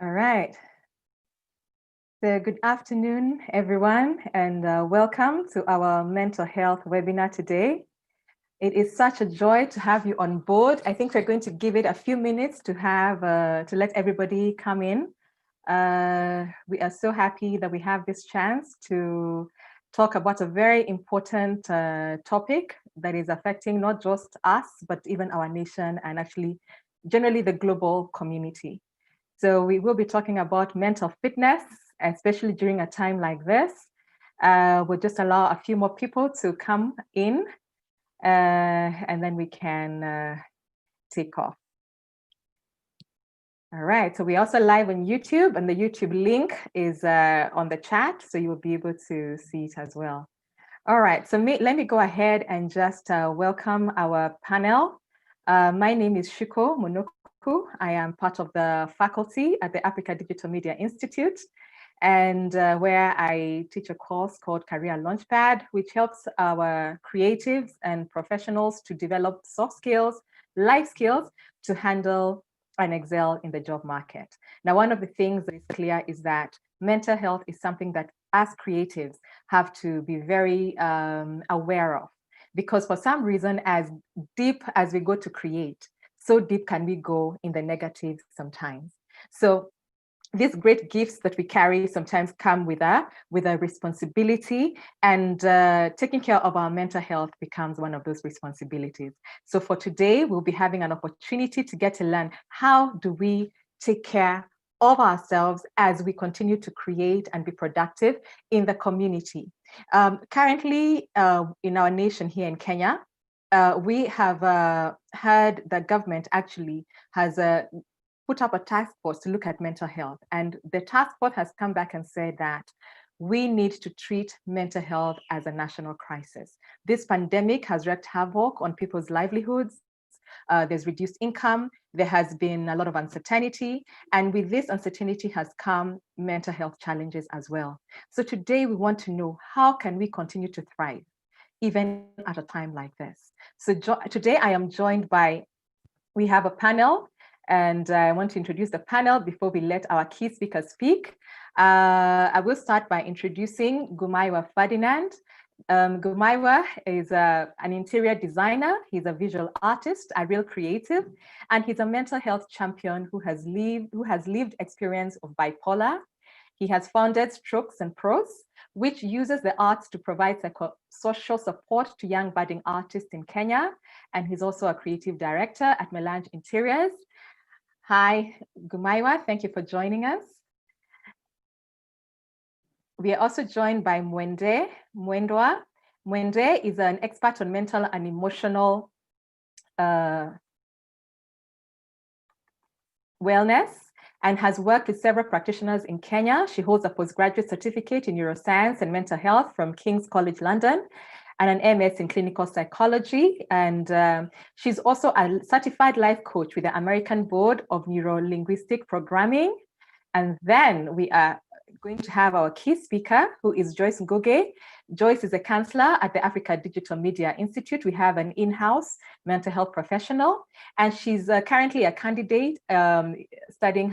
All right. So good afternoon, everyone, and welcome to our mental health webinar today. It is such a joy to have you on board. I think we're going to give it a few minutes to let everybody come in. We are so happy that we have this chance to talk about a very important topic that is affecting not just us, but even our nation and actually generally the global community. So we will be talking about mental fitness, especially during a time like this. We'll just allow a few more people to come in and then we can take off. All right, so we're also live on YouTube, and the YouTube link is on the chat, so you will be able to see it as well. All right, so let me go ahead and just welcome our panel. My name is Shuko Monoku. I am part of the faculty at the Africa Digital Media Institute, and where I teach a course called Career Launchpad, which helps our creatives and professionals to develop soft skills, life skills to handle and excel in the job market. Now, one of the things that is clear is that mental health is something that as creatives have to be very aware of, because for some reason, as deep as we go to create, so deep can we go in the negative sometimes. So these great gifts that we carry sometimes come with a responsibility, and taking care of our mental health becomes one of those responsibilities. So for today, we'll be having an opportunity to get to learn how do we take care of ourselves as we continue to create and be productive in the community. Currently, in our nation here in Kenya, we have heard the government actually has put up a task force to look at mental health. And the task force has come back and said that we need to treat mental health as a national crisis. This pandemic has wreaked havoc on people's livelihoods. There's reduced income. There has been a lot of uncertainty. And with this uncertainty has come mental health challenges as well. So today we want to know, how can we continue to thrive even at a time like this? So today I am joined by, we have a panel, and I want to introduce the panel before we let our key speakers speak. I will start by introducing Gumaiwa Ferdinand. Gumaiwa is an interior designer. He's a visual artist, a real creative, and he's a mental health champion who has lived experience of bipolar. He has founded Strokes and Prose, which uses the arts to provide social support to young budding artists in Kenya. And he's also a creative director at Melange Interiors. Hi, Gumaiwa, thank you for joining us. We are also joined by Mwendwa. Mwende is an expert on mental and emotional wellness and has worked with several practitioners in Kenya. She holds a postgraduate certificate in neuroscience and mental health from King's College London, and an MS in clinical psychology. And she's also a certified life coach with the American Board of Neuro-Linguistic Programming. And then we are going to have our key speaker, who is Joyce Ngugi. Joyce is a counselor at the Africa Digital Media Institute. We have an in-house mental health professional, and she's currently a candidate studying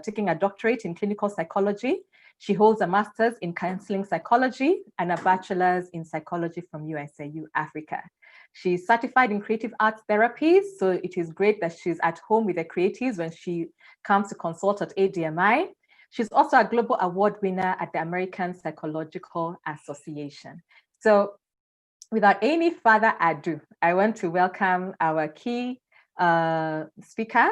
taking a doctorate in clinical psychology. She holds a master's in counseling psychology and a bachelor's in psychology from USAU Africa. She's certified in creative arts therapies, so it is great that she's at home with the creatives when she comes to consult at ADMI. She's also a global award winner at the American Psychological Association. So without any further ado, I want to welcome our key speaker,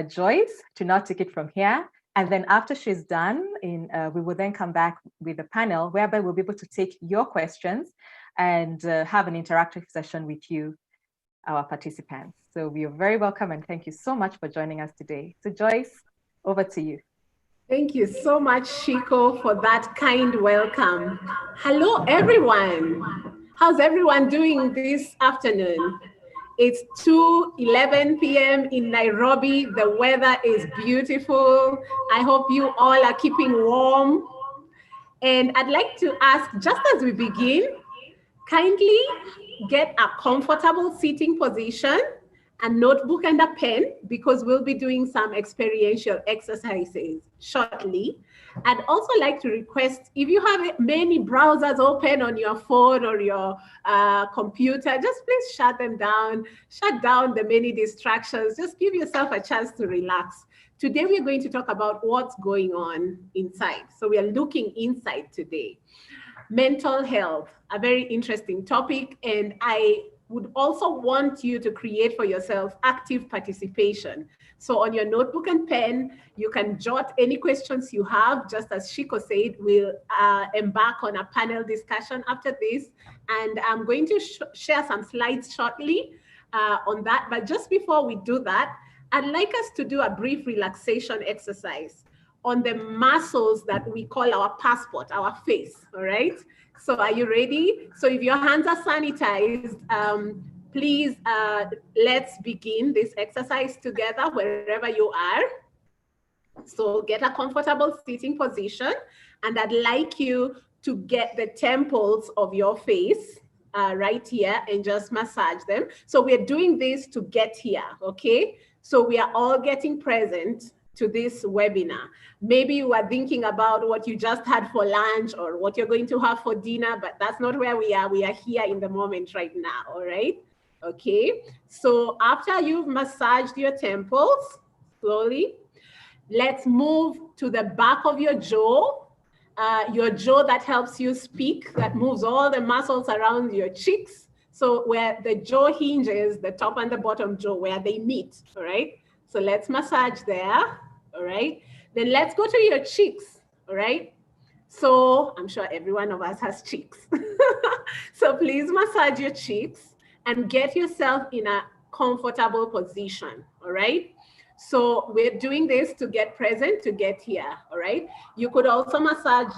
Joyce, to now take it from here. And then after she's done, we will then come back with the panel, whereby we'll be able to take your questions and have an interactive session with you, our participants. So we are very welcome, and thank you so much for joining us today. So Joyce, over to you. Thank you so much, Shiko, for that kind welcome. Hello, everyone. How's everyone doing this afternoon? It's 2:11 p.m. in Nairobi. The weather is beautiful. I hope you all are keeping warm. And I'd like to ask, just as we begin, kindly get a comfortable seating position a notebook and a pen, because we'll be doing some experiential exercises shortly. I'd also like to request, if you have many browsers open on your phone or your computer, just please shut them down, shut down the many distractions, just give yourself a chance to relax. Today, we're going to talk about what's going on inside. So we are looking inside today. Mental health, a very interesting topic, and I would also want you to create for yourself active participation. So on your notebook and pen, you can jot any questions you have. Just as Shiko said, we'll embark on a panel discussion after this. And I'm going to share some slides shortly on that. But just before we do that, I'd like us to do a brief relaxation exercise on the muscles that we call our passport, our face, all right? So are you ready? So if your hands are sanitized, please, let's begin this exercise together wherever you are. So get a comfortable sitting position, and I'd like you to get the temples of your face right here and just massage them. So we're doing this to get here, okay? So we are all getting present to this webinar. Maybe you are thinking about what you just had for lunch or what you're going to have for dinner, but that's not where we are. We are here in the moment right now, all right? Okay, so after you've massaged your temples, slowly, let's move to the back of your jaw that helps you speak, that moves all the muscles around your cheeks. So where the jaw hinges, the top and the bottom jaw, where they meet, all right? So let's massage there, all right? Then let's go to your cheeks, all right? So I'm sure every one of us has cheeks. So please massage your cheeks and get yourself in a comfortable position, all right? So we're doing this to get present, to get here, all right? You could also massage,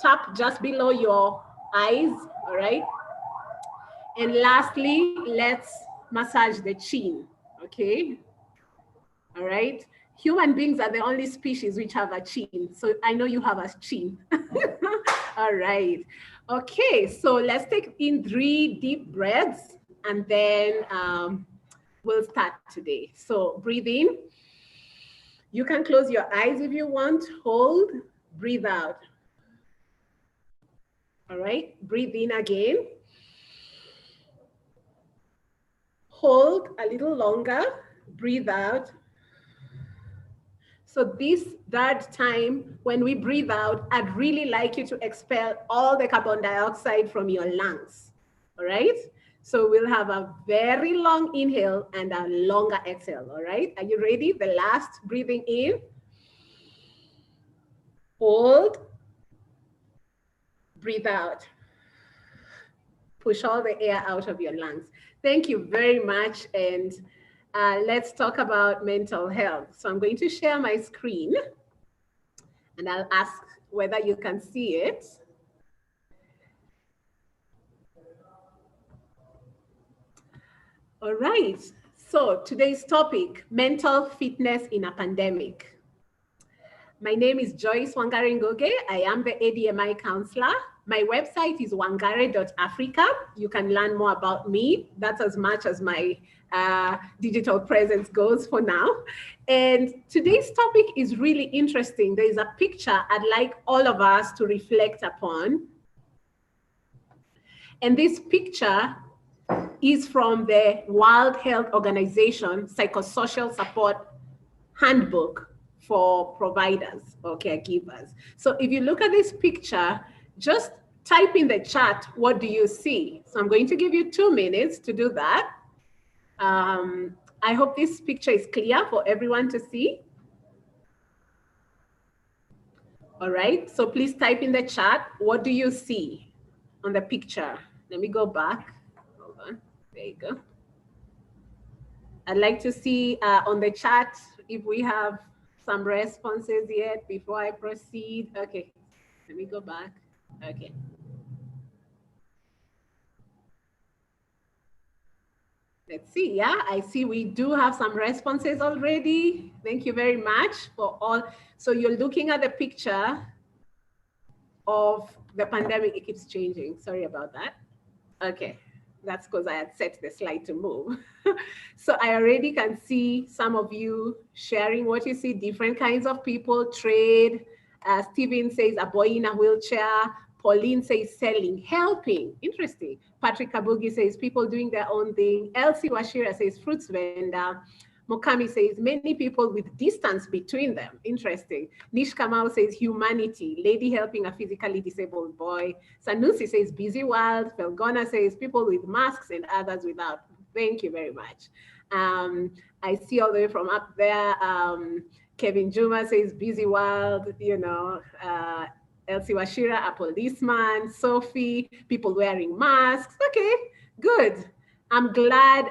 tap just below your eyes, all right? And lastly, let's massage the chin, okay? All right. Human beings are the only species which have a chin. So I know you have a chin. All right. Okay, so let's take in 3 deep breaths, and then we'll start today. So breathe in. You can close your eyes if you want. Hold, breathe out. All right, breathe in again. Hold a little longer, breathe out. So this third time, when we breathe out, I'd really like you to expel all the carbon dioxide from your lungs, all right? So we'll have a very long inhale and a longer exhale, all right? Are you ready? The last, breathing in. Hold, breathe out. Push all the air out of your lungs. Thank you very much, and let's talk about mental health. So I'm going to share my screen, and I'll ask whether you can see it. All right, so today's topic, mental fitness in a pandemic. My name is Joyce Ngugi. I am the ADMI counselor. My website is wangare.africa. You can learn more about me. That's as much as my digital presence goes for now. And today's topic is really interesting. There is a picture I'd like all of us to reflect upon. And this picture is from the World Health Organization Psychosocial Support Handbook for providers or caregivers. So if you look at this picture, just type in the chat, what do you see? So I'm going to give you 2 minutes to do that. I hope this picture is clear for everyone to see. All right, so please type in the chat, what do you see on the picture? Let me go back, hold on, there you go. I'd like to see on the chat if we have some responses yet before I proceed. Okay, let me go back, okay. Let's see, yeah, I see we do have some responses already. Thank you very much for all. So you're looking at the picture of the pandemic, it keeps changing. Sorry about that. Okay, That's because I had set the slide to move. So I already can see some of you sharing what you see, different kinds of people, trade. Steven says a boy in a wheelchair. Pauline says selling, helping. Interesting. Patrick Kabugi says people doing their own thing. Elsie Washira says fruits vendor. Mokami says many people with distance between them. Interesting. Nish Kamau says humanity. Lady helping a physically disabled boy. Sanusi says busy world. Felgona says people with masks and others without. Thank you very much. I see all the way from up there. Kevin Juma says busy world, you know. Elsie Washira, a policeman. Sophie, people wearing masks. Okay, good. I'm glad.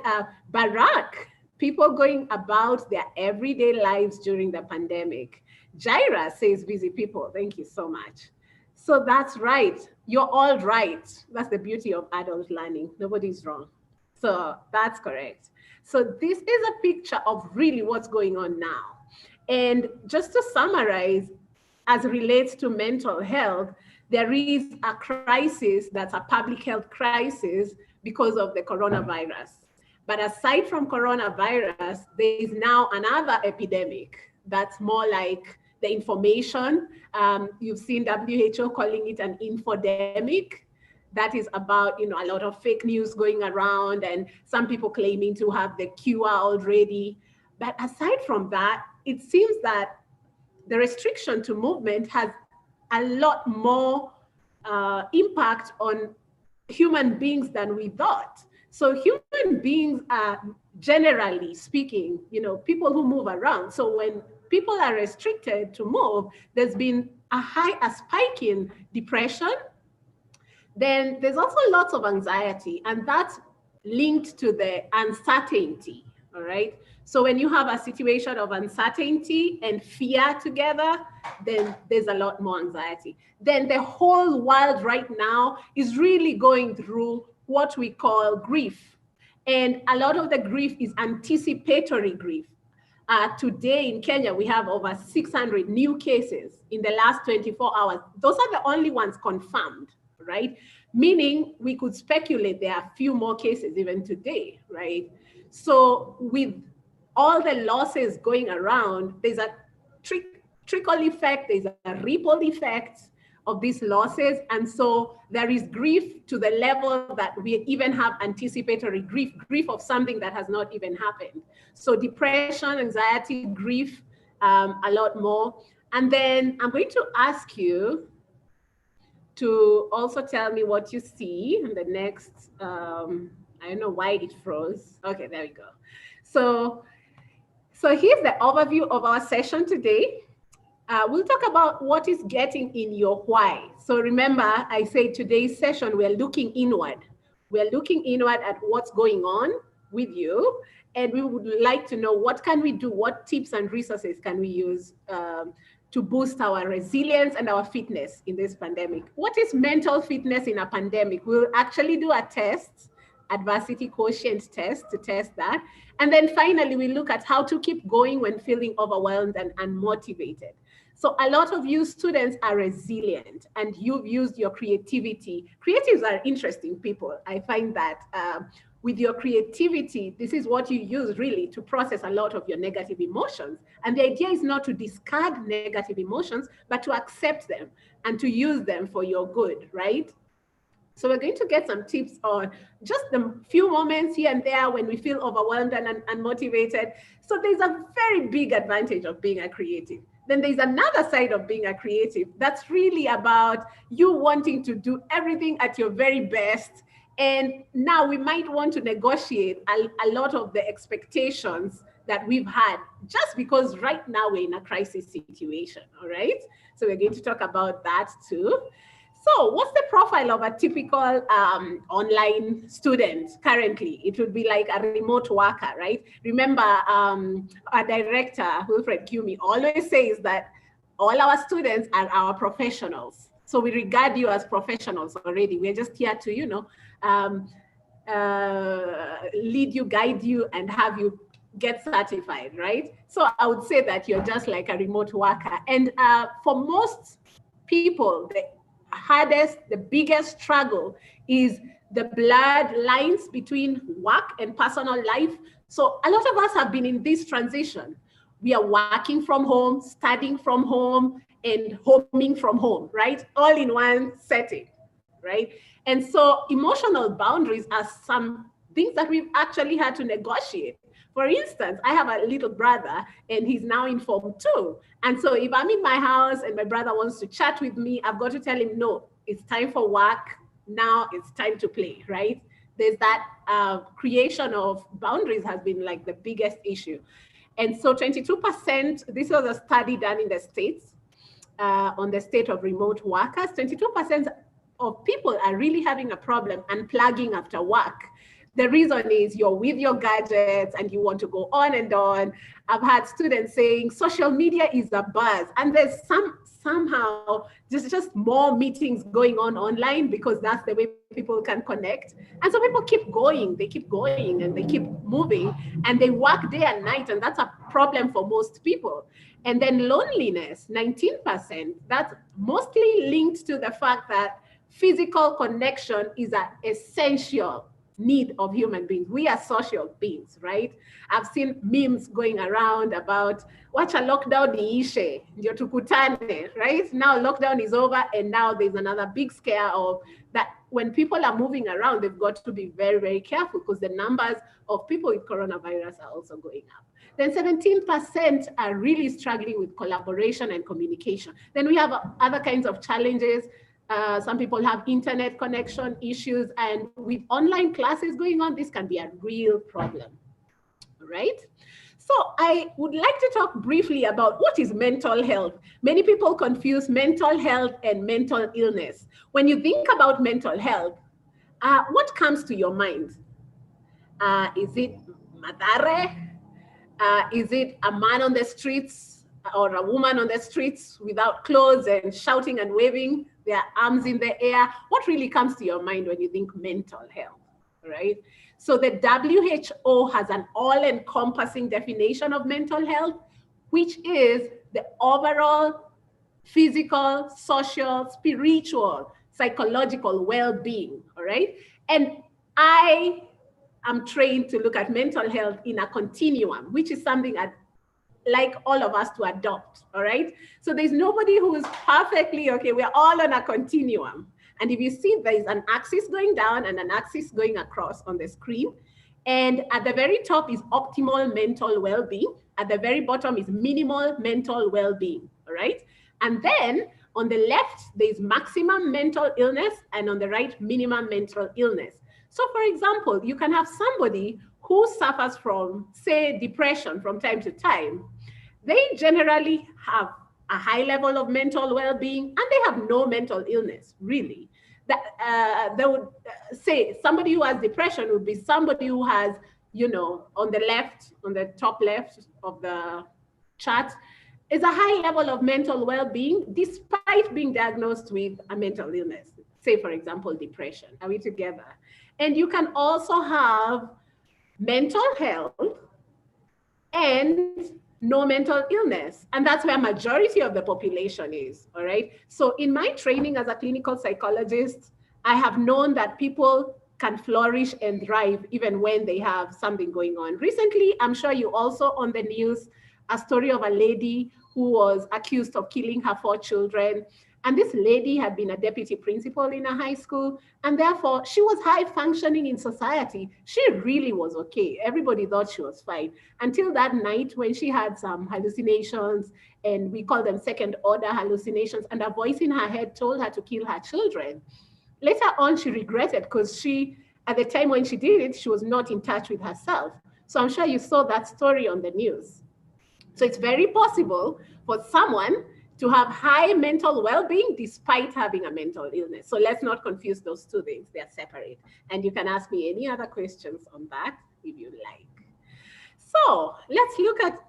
Barack, people going about their everyday lives during the pandemic. Jaira says busy people. Thank you so much. So that's right. You're all right. That's the beauty of adult learning. Nobody's wrong. So that's correct. So this is a picture of really what's going on now. And just to summarize, as it relates to mental health, there is a crisis that's a public health crisis because of the coronavirus. But aside from coronavirus, there is now another epidemic that's more like the information. You've seen WHO calling it an infodemic. That is about, you know, a lot of fake news going around and some people claiming to have the cure already. But aside from that, it seems that the restriction to movement has a lot more impact on human beings than we thought. So human beings are, generally speaking, you know, people who move around. So when people are restricted to move, there's been a spike in depression. Then there's also lots of anxiety, and that's linked to the uncertainty, all right? So when you have a situation of uncertainty and fear together, then there's a lot more anxiety. Then the whole world right now is really going through what we call grief. And a lot of the grief is anticipatory grief. Today in Kenya, we have over 600 new cases in the last 24 hours. Those are the only ones confirmed, right? Meaning we could speculate there are a few more cases even today, right? So with all the losses going around, there's a trickle effect, there's a ripple effect of these losses. And so there is grief to the level that we even have anticipatory grief of something that has not even happened. So depression, anxiety, grief, a lot more. And then I'm going to ask you to also tell me what you see in the next, I don't know why it froze. Okay, there we go. So here's the overview of our session today. We'll talk about what is getting in your why. So remember, I said today's session, we're looking inward. We're looking inward at what's going on with you. And we would like to know what can we do, what tips and resources can we use to boost our resilience and our fitness in this pandemic. What is mental fitness in a pandemic? We'll actually do a test, adversity quotient test to test that. And then finally, we look at how to keep going when feeling overwhelmed and unmotivated. So a lot of you students are resilient and you've used your creativity. Creatives are interesting people. I find that with your creativity, this is what you use really to process a lot of your negative emotions. And the idea is not to discard negative emotions, but to accept them and to use them for your good, right? So we're going to get some tips on just the few moments here and there when we feel overwhelmed and unmotivated. So there's a very big advantage of being a creative. Then there's another side of being a creative that's really about you wanting to do everything at your very best. And now we might want to negotiate a lot of the expectations that we've had just because right now we're in a crisis situation, all right? So we're going to talk about that too. So what's the profile of a typical online student currently? It would be like a remote worker, right? Remember, our director, Wilfred Kumi, always says that all our students are our professionals. So we regard you as professionals already. We're just here to, you know, lead you, guide you, and have you get certified, right? So I would say that you're just like a remote worker. And for most people, the hardest, the biggest struggle is the blurred lines between work and personal life. So a lot of us have been in this transition. We are working from home, studying from home, and homing from home, right? All in one setting, right? And so emotional boundaries are some things that we've actually had to negotiate. For instance, I have a little brother and he's now in Form 2. And so if I'm in my house and my brother wants to chat with me, I've got to tell him, no, it's time for work. Now it's time to play, right? There's that creation of boundaries has been like the biggest issue. And so 22%, this was a study done in the States on the state of remote workers, 22% of people are really having a problem unplugging after work. The reason is you're with your gadgets and you want to go on and on. I've had students saying social media is a buzz, and there's somehow just more meetings going on online because that's the way people can connect. And so people keep going, they keep going and they keep moving and they work day and night, and that's a problem for most people. And then loneliness, 19%, that's mostly linked to the fact that physical connection is an essential need of human beings. We are social beings, right? I've seen memes going around about wacha lockdown iishe ndio tukutane, right? Now lockdown is over and now there's another big scare of that when people are moving around, they've got to be very, very careful because the numbers of people with coronavirus are also going up. Then 17% are really struggling with collaboration and communication. Then we have other kinds of challenges. Some people have internet connection issues, and with online classes going on, this can be a real problem, right? So I would like to talk briefly about what is mental health. Many people confuse mental health and mental illness. When you think about mental health, what comes to your mind? Is it madare? Is it a man on the streets or a woman on the streets without clothes and shouting and waving their arms in the air? What really comes to your mind when you think mental health, right? So the WHO has an all-encompassing definition of mental health, which is the overall physical, social, spiritual, psychological well-being, all right? And I am trained to look at mental health in a continuum, which is something I'd like all of us to adopt, all right? So there's nobody who is perfectly, okay, we're all on a continuum. And if you see there's an axis going down and an axis going across on the screen, and at the very top is optimal mental well-being, at the very bottom is minimal mental well-being, all right? And then on the left, there's maximum mental illness, and on the right, minimum mental illness. So for example, you can have somebody who suffers from, say, depression from time to time. They generally have a high level of mental well-being and they have no mental illness, really. They would say somebody who has depression would be somebody who has, you know, on the left, on the top left of the chart, is a high level of mental well-being despite being diagnosed with a mental illness. Say, for example, depression. Are we together? And you can also have mental health and no mental illness. And that's where majority of the population is, all right? So in my training as a clinical psychologist, I have known that people can flourish and thrive even when they have something going on. Recently, I'm sure you also on the news, a story of a lady who was accused of killing her 4 children. And this lady had been a deputy principal in a high school, and therefore she was high functioning in society. She really was okay. Everybody thought she was fine until that night when she had some hallucinations, and we call them second order hallucinations, and a voice in her head told her to kill her children. Later on, she regretted because she, at the time when she did it, she was not in touch with herself. So I'm sure you saw that story on the news. So it's very possible for someone to have high mental well-being despite having a mental illness. So let's not confuse those two things. They're separate. And you can ask me any other questions on that if you like. So let's look at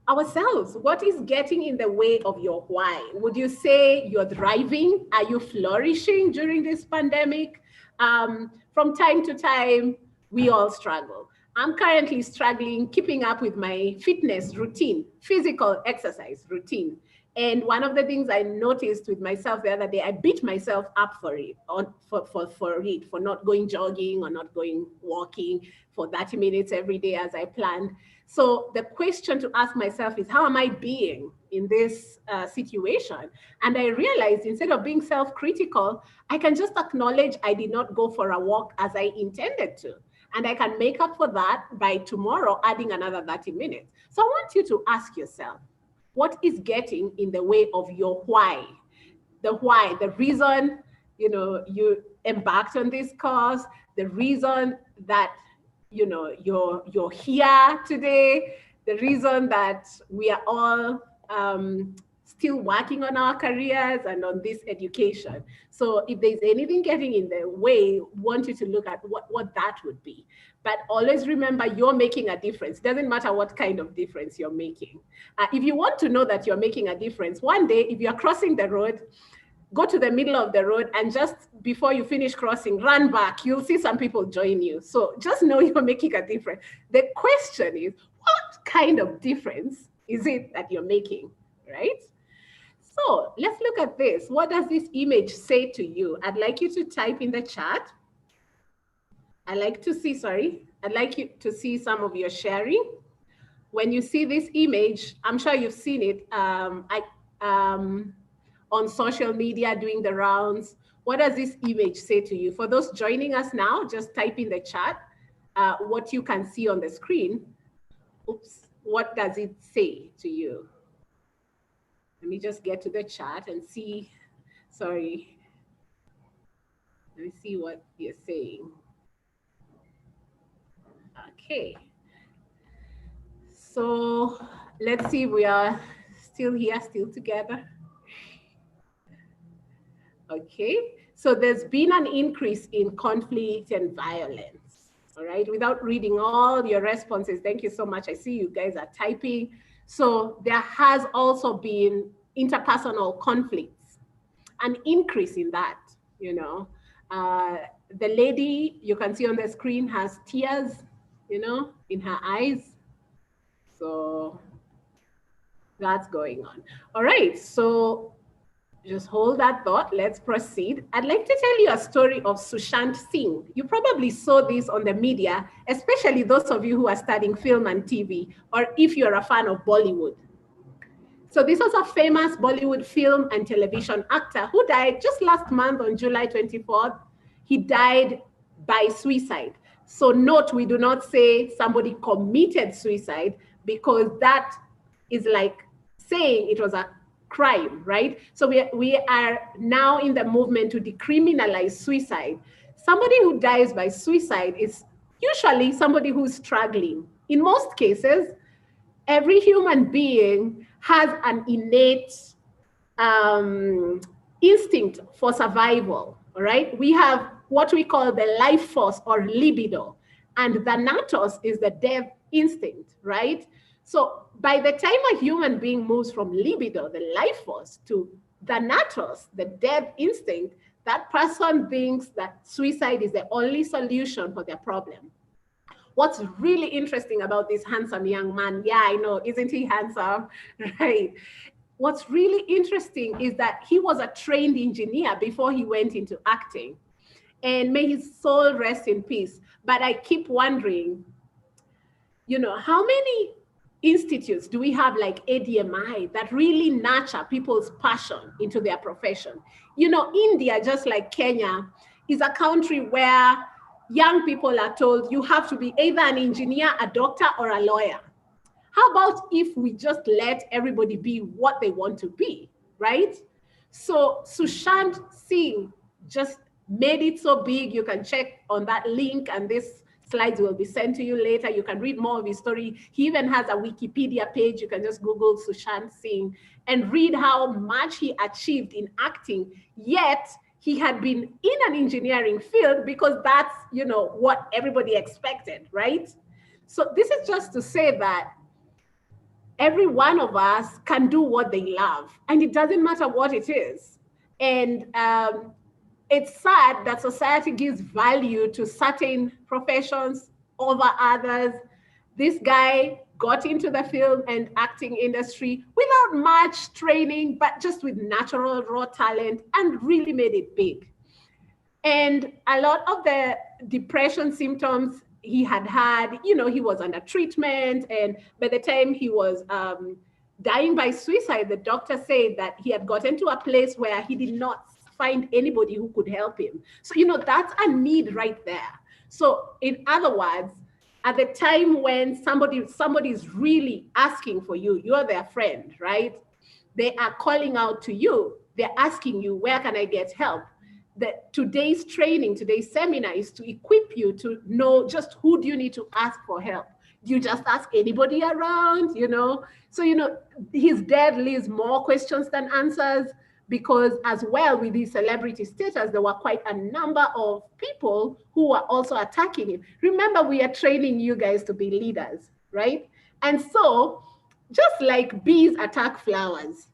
ourselves. What is getting in the way of your why? Would you say you're thriving? Are you flourishing during this pandemic? From time to time, we all struggle. I'm currently struggling keeping up with my fitness routine, physical exercise routine. And one of the things I noticed with myself the other day, I beat myself up for it, for not going jogging or not going walking for 30 minutes every day as I planned. So the question to ask myself is, how am I being in this situation? And I realized instead of being self-critical, I can just acknowledge I did not go for a walk as I intended to. And I can make up for that by tomorrow adding another 30 minutes. So I want you to ask yourself, what is getting in the way of your why? The why, the reason, you embarked on this course, the reason that, you're here today, the reason that we are all still working on our careers and on this education. So if there's anything getting in the way, want you to look at what that would be. But always remember, you're making a difference. Doesn't matter what kind of difference you're making. If you want to know that you're making a difference, one day, if you're crossing the road, go to the middle of the road and just before you finish crossing, run back. You'll see some people join you. So just know you're making a difference. The question is, what kind of difference is it that you're making, right? So let's look at this. What does this image say to you? I'd like you to type in the chat. I'd like you to see some of your sharing. When you see this image, I'm sure you've seen it on social media doing the rounds. What does this image say to you? For those joining us now, just type in the chat what you can see on the screen. Oops, what does it say to you? Let me just get to the chat and see, sorry. Let me see what you're saying. Okay. So let's see, we are still here, still together. Okay, so there's been an increase in conflict and violence, all right? Without reading all your responses, thank you so much. I see you guys are typing. So there has also been interpersonal conflicts, an increase in that, The lady you can see on the screen has tears, in her eyes. So that's going on. All right, so just hold that thought. Let's proceed. I'd like to tell you a story of Sushant Singh. You probably saw this on the media, especially those of you who are studying film and TV, or if you're a fan of Bollywood. So this was a famous Bollywood film and television actor who died just last month on July 24th. He died by suicide. So note, we do not say somebody committed suicide, because that is like saying it was a crime, right? So we are now in the movement to decriminalize suicide. Somebody who dies by suicide is usually somebody who's struggling. In most cases, every human being has an innate instinct for survival, all right? We have what we call the life force or libido, and the thanatos is the death instinct, right? So by the time a human being moves from libido, the life force, to thanatos, the death instinct, that person thinks that suicide is the only solution for their problem. What's really interesting about this handsome young man, yeah, I know, isn't he handsome, right? What's really interesting is that he was a trained engineer before he went into acting. And may his soul rest in peace. But I keep wondering, how many institutes do we have like ADMI that really nurture people's passion into their profession? India, just like Kenya, is a country where young people are told you have to be either an engineer, a doctor, or a lawyer. How about if we just let everybody be what they want to be, right? So Sushant Singh just made it so big. You can check on that link, and this slides will be sent to you later. You can read more of his story. He even has a Wikipedia page. You can just Google Sushant Singh and read how much he achieved in acting, yet he had been in an engineering field because that's, what everybody expected, right? So this is just to say that every one of us can do what they love, and it doesn't matter what it is. And it's sad that society gives value to certain professions over others. This guy got into the film and acting industry without much training, but just with natural raw talent, and really made it big. And a lot of the depression symptoms he had, he was under treatment. And by the time he was dying by suicide, the doctor said that he had gotten to a place where he did not find anybody who could help him. So, that's a need right there. So in other words, at the time when somebody's really asking for you, you're their friend, right? They are calling out to you. They're asking you, where can I get help? Today's training, today's seminar is to equip you to know just who do you need to ask for help. Do you just ask anybody around, So, his death leaves more questions than answers, because as well with his celebrity status, there were quite a number of people who were also attacking him. Remember, we are training you guys to be leaders, right? And so just like bees attack flowers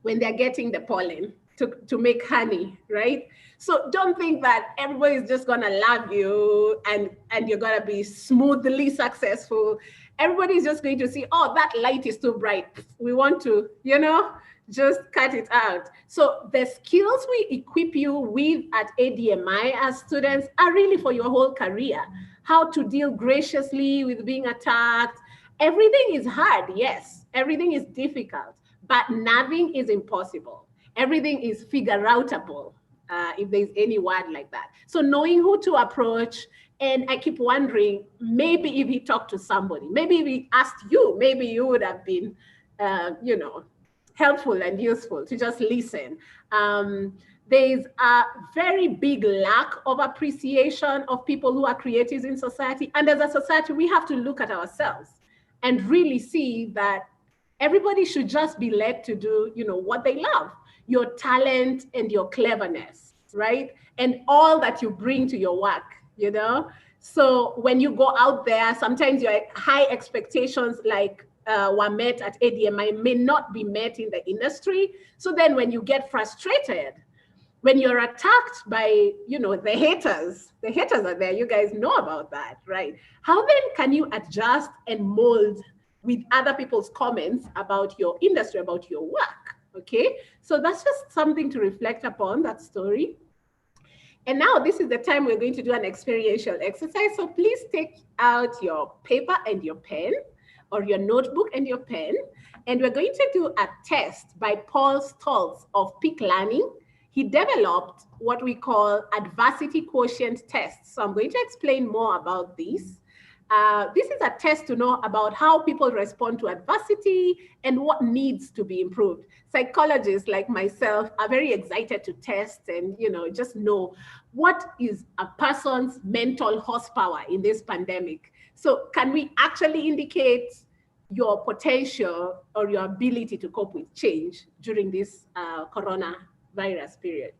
when they're getting the pollen to make honey, right? So don't think that everybody's just gonna love you and you're gonna be smoothly successful. Everybody's just going to see, oh, that light is too bright. We want to, just cut it out. So the skills we equip you with at ADMI as students are really for your whole career. How to deal graciously with being attacked. Everything is hard, yes. Everything is difficult, but nothing is impossible. Everything is figure-outable, if there's any word like that. So knowing who to approach, and I keep wondering, maybe if he talked to somebody, maybe if he asked you, maybe you would have been, helpful and useful to just listen. There's a very big lack of appreciation of people who are creatives in society. And as a society, we have to look at ourselves and really see that everybody should just be led to do, what they love, your talent and your cleverness, right? And all that you bring to your work, So when you go out there, sometimes your high expectations were met at ADMI may not be met in the industry. So then when you get frustrated, when you're attacked by, the haters are there, you guys know about that, right? How then can you adjust and mold with other people's comments about your industry, about your work, okay? So that's just something to reflect upon, that story. And now this is the time we're going to do an experiential exercise. So please take out your paper and your pen, or your notebook and your pen, and we're going to do a test by Paul Stoltz of Peak Learning. He developed what we call adversity quotient tests. So I'm going to explain more about this. This is a test to know about how people respond to adversity and what needs to be improved. Psychologists like myself are very excited to test and, just know what is a person's mental horsepower in this pandemic. So can we actually indicate your potential or your ability to cope with change during this coronavirus period?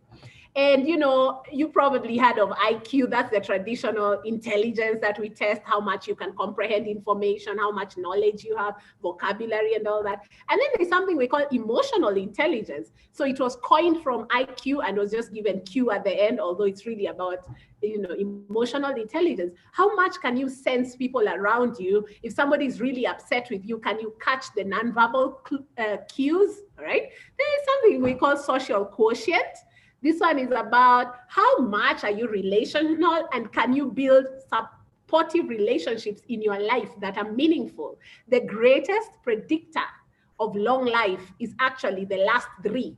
And, you probably heard of IQ. That's the traditional intelligence that we test, how much you can comprehend information, how much knowledge you have, vocabulary and all that. And then there's something we call emotional intelligence. So it was coined from IQ and was just given Q at the end, although it's really about, emotional intelligence. How much can you sense people around you? If somebody is really upset with you, can you catch the nonverbal cues, all right? There is something we call social quotient. This one is about how much are you relational and can you build supportive relationships in your life that are meaningful. The greatest predictor of long life is actually the last three: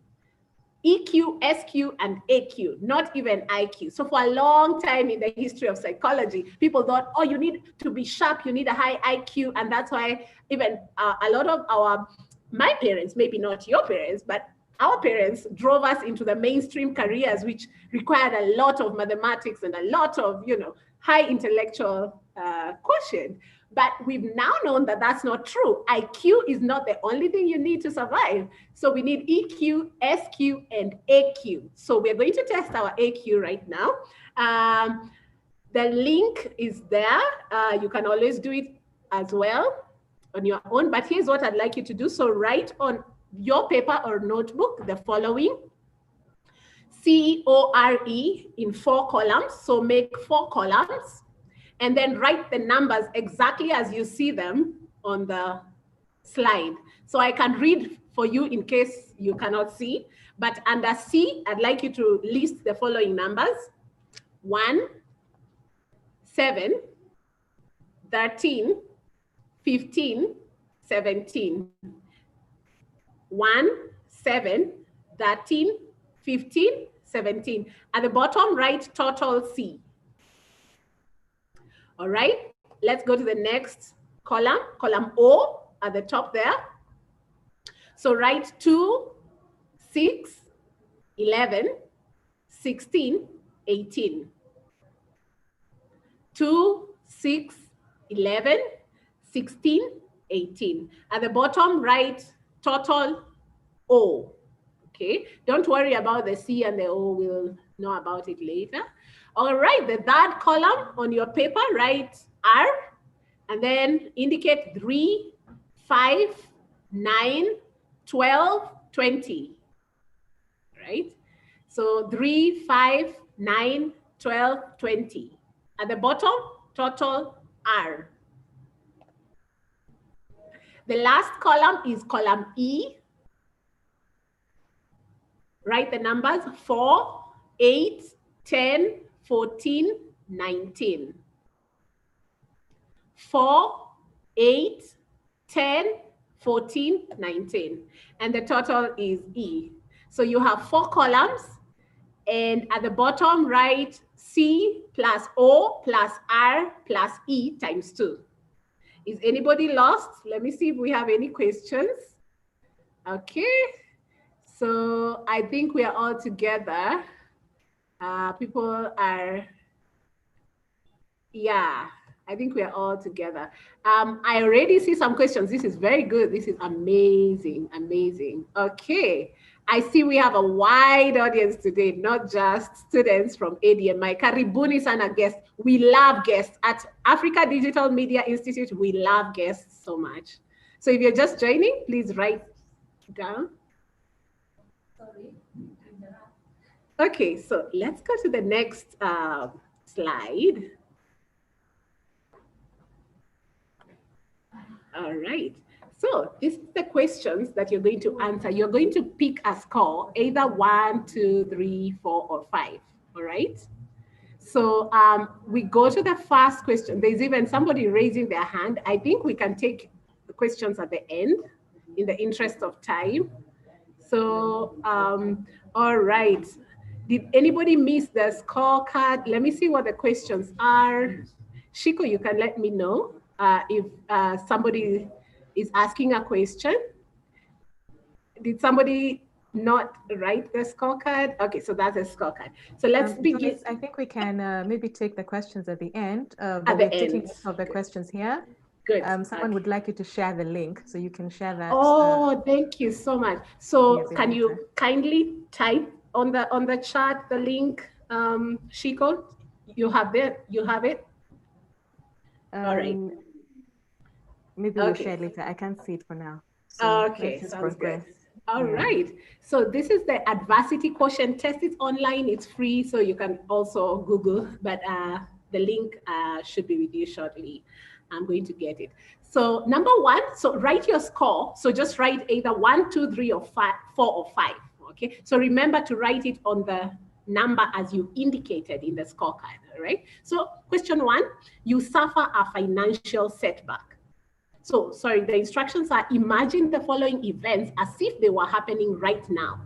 EQ, SQ, and AQ, not even IQ. So for a long time in the history of psychology, people thought, oh, you need to be sharp, you need a high IQ. And that's why even a lot of my parents, maybe not your parents, but our parents drove us into the mainstream careers, which required a lot of mathematics and a lot of, high intellectual quotient. But we've now known that that's not true. IQ is not the only thing you need to survive. So we need EQ, SQ, and AQ. So we're going to test our AQ right now. The link is there. You can always do it as well on your own. But here's what I'd like you to do. So write on your paper or notebook the following: CORE in 4 columns. So make 4 columns and then write the numbers exactly as you see them on the slide. So I can read for you in case you cannot see. But under C, I'd like you to list the following numbers: 1, 7, 13, 15, 17. 1, 7, 13, 15, 17. At the bottom, write total C. All right, let's go to the next column, column O at the top there. So write 2, 6, 11, 16, 18. 2, 6, 11, 16, 18. At the bottom, write total O. Okay, don't worry about the C and the O, we'll know about it later. All right, the third column on your paper, write R, and then indicate 3, 5, 9, 12, 20. Right? So 3, 5, 9, 12, 20. At the bottom, total R. The last column is column E. Write the numbers 4, 8, 10, 14, 19. 4, 8, 10, 14, 19. And the total is E. So you have 4 columns. And at the bottom, write C plus O plus R plus E times 2. Is anybody lost? Let me see if we have any questions. Okay. So I think we are all together. People are, yeah, I think we are all together. I already see some questions. This is very good. This is amazing, amazing. Okay, I see we have a wide audience today, not just students from ADMI. Karibuni sana guests. We love guests. At Africa Digital Media Institute, we love guests so much. So if you're just joining, please write down. Sorry. Okay, so let's go to the next slide. All right, so this is the questions that you're going to answer. You're going to pick a score, either 1, 2, 3, 4, or 5, all right? So we go to the first question. There's even somebody raising their hand. I think we can take the questions at the end in the interest of time. So, all right. Did anybody miss the scorecard? Let me see what the questions are. Shiko, you can let me know if somebody is asking a question. Did somebody not write the scorecard? Okay, so that's a scorecard. So let's begin. Joyce, I think we can maybe take the questions at the end. At the end. Taking some of the questions here. Good. Someone would like you to share the link, so you can share that. Oh, thank you so much. So can you kindly type on the chat the link, Shiko? You have it. You have it. All right. Maybe we'll share it later. I can't see it for now. So okay, sounds good. All right. So this is the adversity quotient test. It's online. It's free, so you can also Google. But the link should be with you shortly. I'm going to get it. So number 1, so write your score. So just write either 1, 2, 3, or 5, 4, or 5. Okay. So remember to write it on the number as you indicated in the scorecard. All right. So question 1, you suffer a financial setback. So sorry, the instructions are: imagine the following events as if they were happening right now.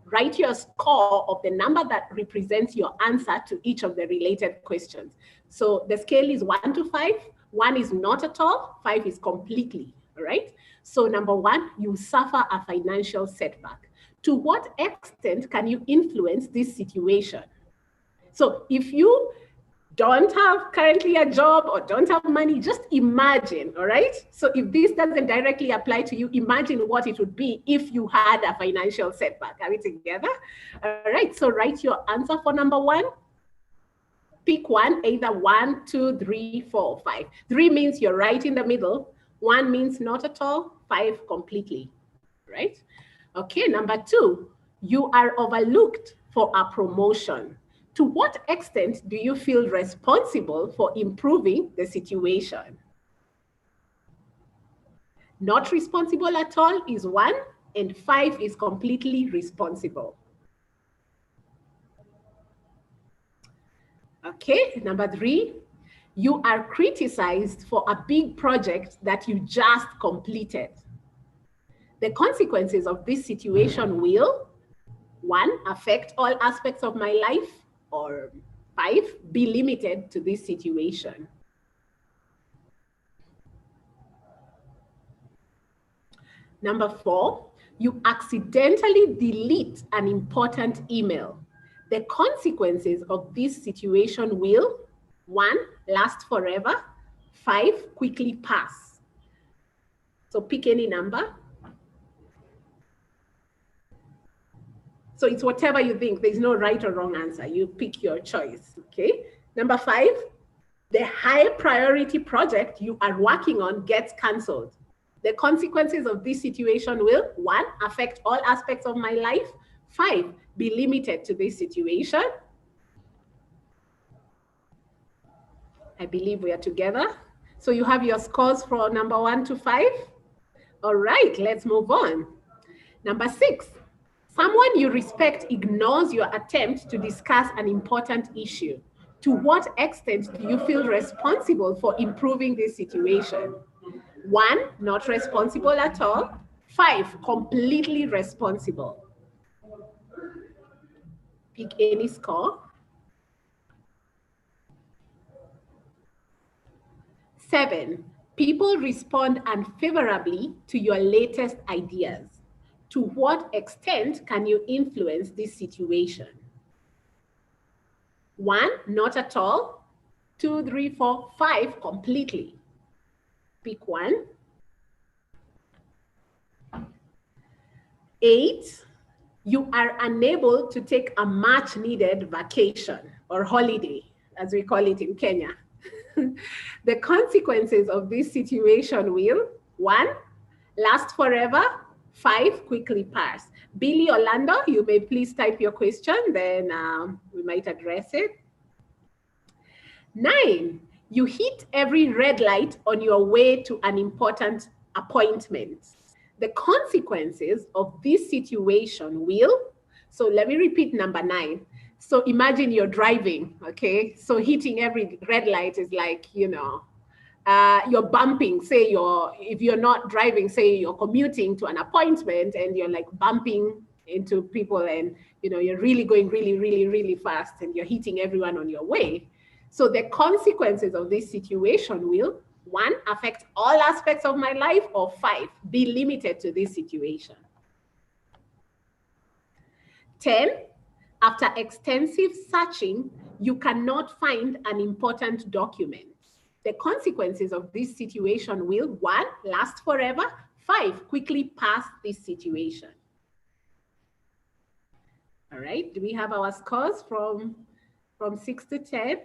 Write your score of the number that represents your answer to each of the related questions. So the scale is 1 to 5. 1 is not at all, 5 is completely, all right? So number 1, you suffer a financial setback. To what extent can you influence this situation? So if you don't have currently a job or don't have money, just imagine, all right? So if this doesn't directly apply to you, imagine what it would be if you had a financial setback. Are we together? All right, so write your answer for number 1. Pick one, either 1, 2, 3, 4, 5. 3 means you're right in the middle. 1 means not at all. 5 completely, right? Okay, number 2, you are overlooked for a promotion. To what extent do you feel responsible for improving the situation? Not responsible at all is 1, and 5 is completely responsible. Okay, number 3, you are criticized for a big project that you just completed. The consequences of this situation will 1, affect all aspects of my life, or 5, be limited to this situation. Number 4, you accidentally delete an important email. The consequences of this situation will 1, last forever, 5, quickly pass. So pick any number. So it's whatever you think. There's no right or wrong answer. You pick your choice, okay? Number 5, the high priority project you are working on gets canceled. The consequences of this situation will 1, affect all aspects of my life, 5, be limited to this situation. I believe we are together. So you have your scores for number 1 to 5. All right, let's move on. Number 6, someone you respect ignores your attempt to discuss an important issue. To what extent do you feel responsible for improving this situation? 1, not responsible at all. 5, completely responsible. Pick any score. 7, people respond unfavorably to your latest ideas. To what extent can you influence this situation? 1, not at all. 2, 3, 4, 5, completely. Pick one. 8, you are unable to take a much needed vacation or holiday, as we call it in Kenya. The consequences of this situation will 1, last forever, 5, quickly pass. Billy Orlando, you may please type your question, then we might address it. 9, you hit every red light on your way to an important appointment. The consequences of this situation will, so let me repeat number 9. So imagine you're driving, okay? So hitting every red light is like, you know, you're bumping, say if you're not driving, say you're commuting to an appointment and you're like bumping into people and, you know, you're really going really, really, really fast and you're hitting everyone on your way. So the consequences of this situation will 1, affect all aspects of my life, or 5, be limited to this situation. 10, after extensive searching, you cannot find an important document. The consequences of this situation will 1, last forever, 5, quickly pass this situation. All right, do we have our scores from 6 to 10?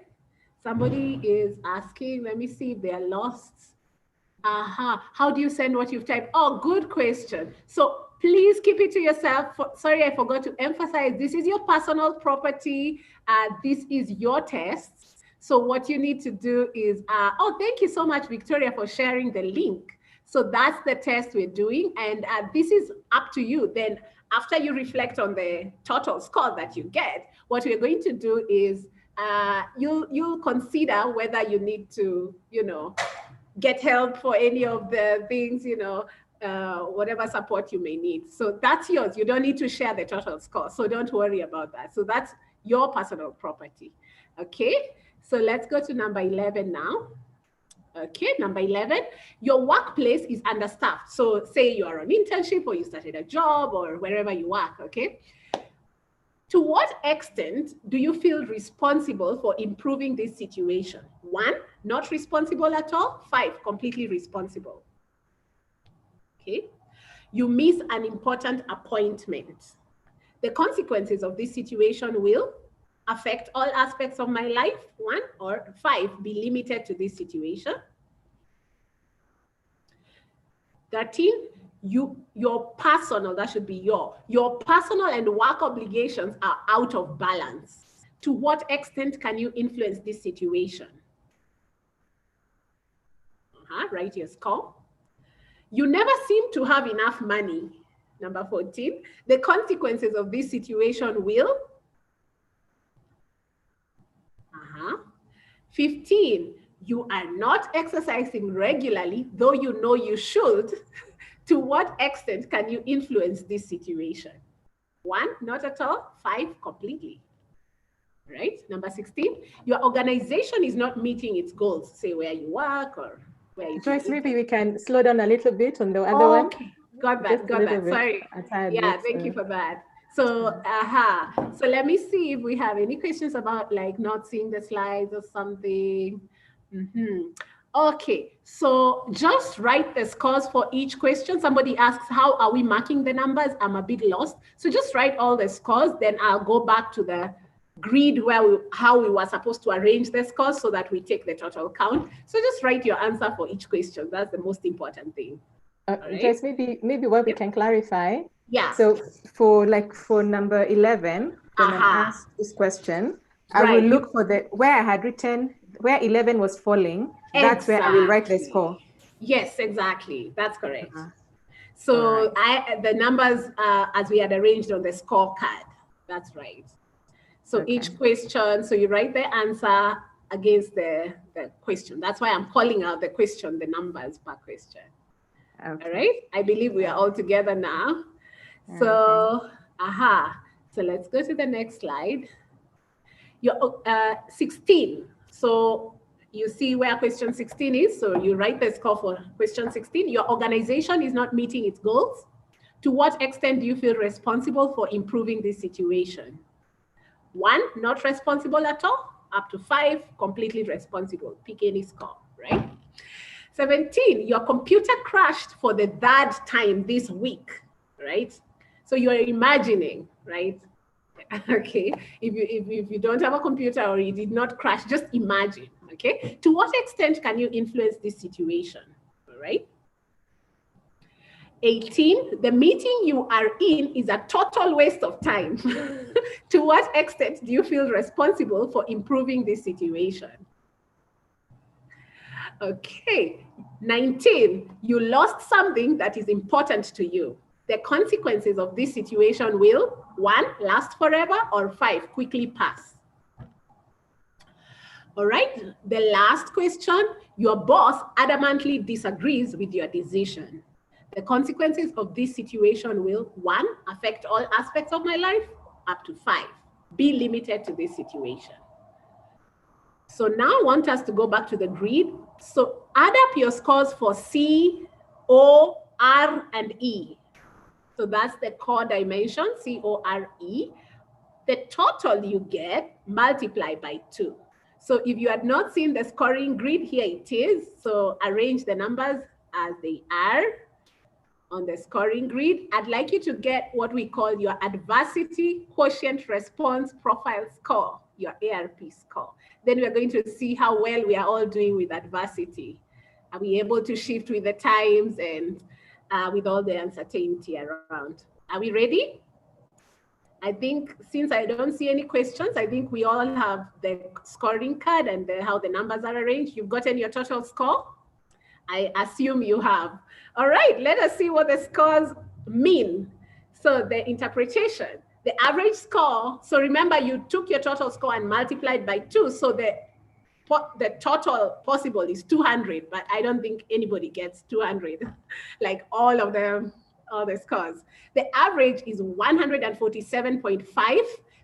Somebody is asking, let me see if they are lost. How do you send what you've typed? Oh, good question. So please keep it to yourself. Sorry, I forgot to emphasize, this is your personal property. This is your test. So what you need to do is, oh, thank you so much, Victoria, for sharing the link. So that's the test we're doing. And this is up to you. Then after you reflect on the total score that you get, what we're going to do is you'll consider whether you need to, you know, get help for any of the things, you know, whatever support you may need. So that's yours. You don't need to share the total score. So don't worry about that. So that's your personal property. Okay, so let's go to number 11 now. Okay, number 11, your workplace is understaffed. So say you are on internship or you started a job or wherever you work, okay? To what extent do you feel responsible for improving this situation? 1, not responsible at all. 5, completely responsible. Okay. You miss an important appointment. The consequences of this situation will affect all aspects of my life. 1, or 5, be limited to this situation. 13, your personal, that should be your personal and work obligations are out of balance. To what extent can you influence this situation? Write your score. You never seem to have enough money. Number 14, the consequences of this situation will. 15, you are not exercising regularly, though you know you should. To what extent can you influence this situation? 1, not at all. 5, completely. Right? Number 16, your organization is not meeting its goals, say where you work or where you Joyce, maybe we can slow down a little bit on the other one. Okay, got that, Sorry. Yeah, thank you for that. So, so let me see if we have any questions about like not seeing the slides or something. Okay, so just write the scores for each question. Somebody asks, how are we marking the numbers? I'm a bit lost. So just write all the scores, then I'll go back to the grid where how we were supposed to arrange the scores so that we take the total count. So just write your answer for each question. That's the most important thing. Right? Just maybe what we can clarify. Yeah. So for number 11, when I'm asked this question, I will look for where I had written where 11 was falling. That's where I will write the score. Yes, exactly. That's correct. So the numbers as we had arranged on the scorecard. That's right. So each question, so you write the answer against the question. That's why I'm calling out the question, the numbers per question. All right. I believe we are all together now. So, so let's go to the next slide. Your 16. So you see where question 16 is. So you write the score for question 16. Your organization is not meeting its goals. To what extent do you feel responsible for improving this situation? 1, not responsible at all. Up to 5, completely responsible. Pick any score, right? 17, your computer crashed for the 3rd time this week, right? So you're imagining, right? Okay, if you don't have a computer or it did not crash, just imagine, okay? To what extent can you influence this situation, all right? 18, the meeting you are in is a total waste of time. To what extent do you feel responsible for improving this situation? Okay, 19, you lost something that is important to you. The consequences of this situation will 1, last forever, or 5, quickly pass. All right, the last question, your boss adamantly disagrees with your decision. The consequences of this situation will 1, affect all aspects of my life, up to 5, be limited to this situation. So now I want us to go back to the grid. So add up your scores for C, O, R, and E. So that's the core dimension, C, O, R, E. The total you get, multiply by 2. So if you had not seen the scoring grid, here it is. So arrange the numbers as they are on the scoring grid. I'd like you to get what we call your adversity quotient response profile score, your ARP score. Then we're going to see how well we are all doing with adversity. Are we able to shift with the times and with all the uncertainty around? Are we ready? I think since I don't see any questions, I think we all have the scoring card and how the numbers are arranged. You've gotten your total score? I assume you have. All right, let us see what the scores mean. So the interpretation, the average score. So remember, you took your total score and multiplied by 2. So the total possible is 200, but I don't think anybody gets 200, like all the scores. The average is 147.5.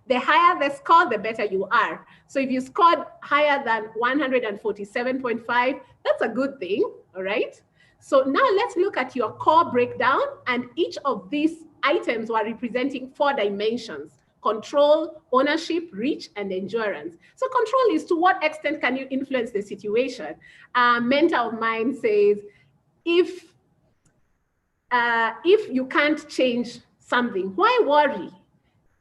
The higher the score, the better you are. So if you scored higher than 147.5, that's a good thing, all right? So now let's look at your core breakdown, and each of these items were representing 4 dimensions: control, ownership, reach, and endurance. So control is to what extent can you influence the situation? A mentor of mine says, if you can't change something, why worry?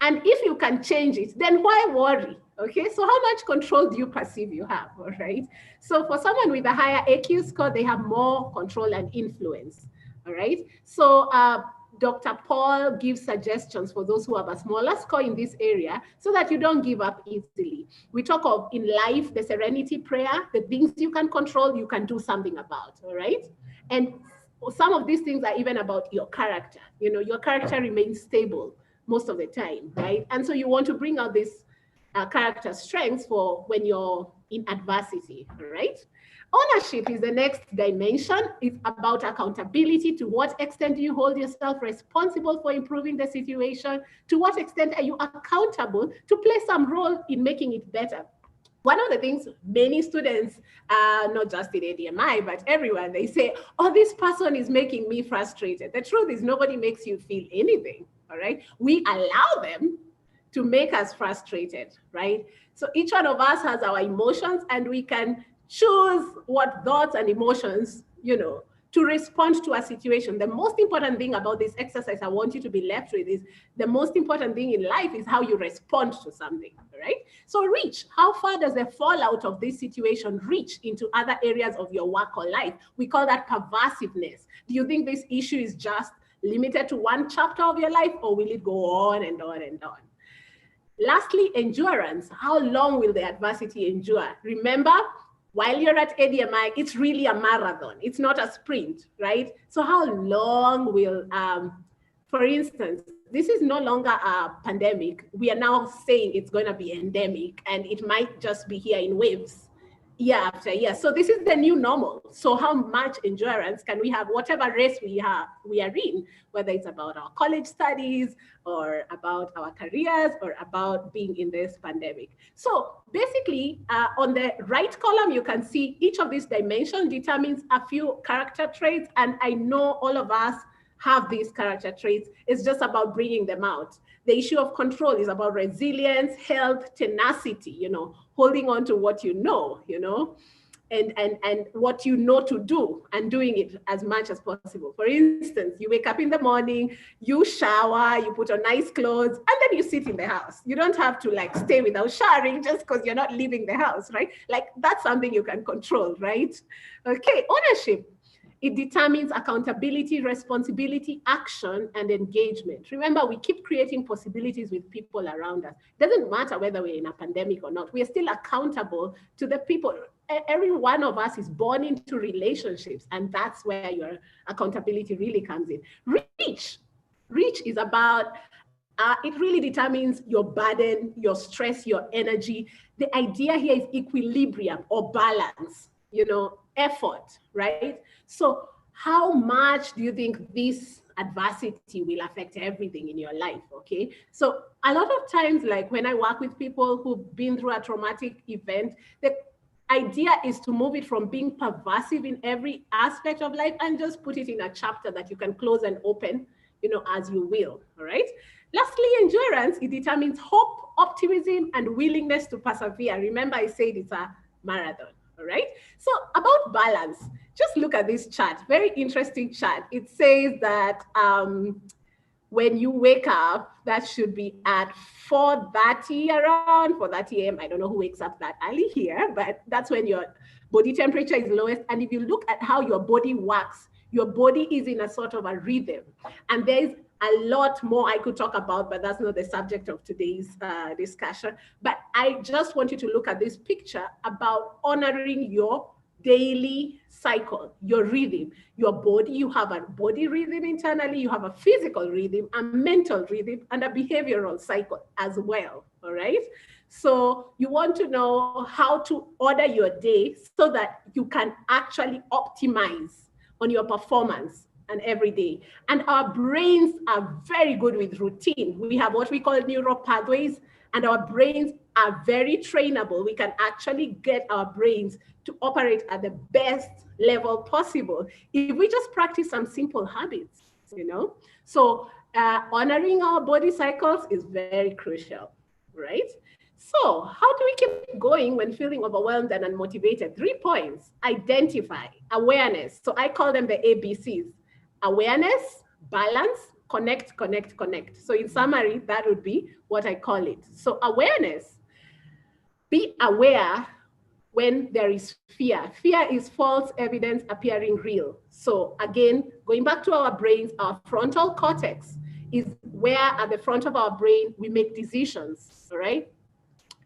And if you can change it, then why worry? Okay, so how much control do you perceive you have, all right? So for someone with a higher AQ score, they have more control and influence, all right? So Dr. Paul gives suggestions for those who have a smaller score in this area so that you don't give up easily. We talk of in life, the serenity prayer, the things you can control, you can do something about, all right? And some of these things are even about your character. You know, your character remains stable most of the time, right? And so you want to bring out this character strengths for when you're in adversity, right? Ownership is the next dimension. It's about accountability. To what extent do you hold yourself responsible for improving the situation? To what extent are you accountable to play some role in making it better? One of the things many students, not just in ADMI, but everyone, they say, oh, this person is making me frustrated. The truth is nobody makes you feel anything, all right? We allow them to make us frustrated, right? So each one of us has our emotions, and we can choose what thoughts and emotions, you know, to respond to a situation. The most important thing about this exercise I want you to be left with is the most important thing in life is how you respond to something, right? So reach, how far does the fallout of this situation reach into other areas of your work or life? We call that pervasiveness. Do you think this issue is just limited to one chapter of your life, or will it go on and on and on? Lastly, endurance. How long will the adversity endure? Remember, while you're at ADMI, it's really a marathon. It's not a sprint, right? So how long will, for instance, this is no longer a pandemic. We are now saying it's going to be endemic, and it might just be here in waves year after year. So this is the new normal. So how much endurance can we have, whatever race we are in, whether it's about our college studies or about our careers or about being in this pandemic. So basically, on the right column, you can see each of these dimensions determines a few character traits. And I know all of us have these character traits. It's just about bringing them out. The issue of control is about resilience, health, tenacity, you know, holding on to what you know, and what you know to do and doing it as much as possible. For instance, you wake up in the morning, you shower, you put on nice clothes, and then you sit in the house. You don't have to like stay without showering just because you're not leaving the house, right? Like that's something you can control, right? Okay, ownership. It determines accountability, responsibility, action, and engagement. Remember, we keep creating possibilities with people around us. It doesn't matter whether we're in a pandemic or not. We are still accountable to the people. Every one of us is born into relationships, and that's where your accountability really comes in. Reach is about, it really determines your burden, your stress, your energy. The idea here is equilibrium or balance, effort, right? So how much do you think this adversity will affect everything in your life, okay? So a lot of times, like when I work with people who've been through a traumatic event, the idea is to move it from being pervasive in every aspect of life and just put it in a chapter that you can close and open, as you will, all right? Lastly, endurance, it determines hope, optimism, and willingness to persevere. Remember, I said it's a marathon. All right. So about balance, just look at this chart. Very interesting chart. It says that when you wake up, that should be at 4:30 around 4:30 a.m. I don't know who wakes up that early here, but that's when your body temperature is lowest. And if you look at how your body works, your body is in a sort of a rhythm. And there's a lot more I could talk about, but that's not the subject of today's discussion. But I just want you to look at this picture about honoring your daily cycle, your rhythm, your body. You have a body rhythm internally, you have a physical rhythm, a mental rhythm, and a behavioral cycle as well, all right? So you want to know how to order your day so that you can actually optimize on your performance and every day. And our brains are very good with routine. We have what we call neural pathways, and our brains are very trainable. We can actually get our brains to operate at the best level possible if we just practice some simple habits, So honoring our body cycles is very crucial, right? So how do we keep going when feeling overwhelmed and unmotivated? 3 points: identify, awareness. So I call them the ABCs. Awareness, balance, connect, connect, connect. So in summary, that would be what I call it. So awareness, be aware when there is fear. Fear is false evidence appearing real. So again, going back to our brains, our frontal cortex is where at the front of our brain we make decisions, all right?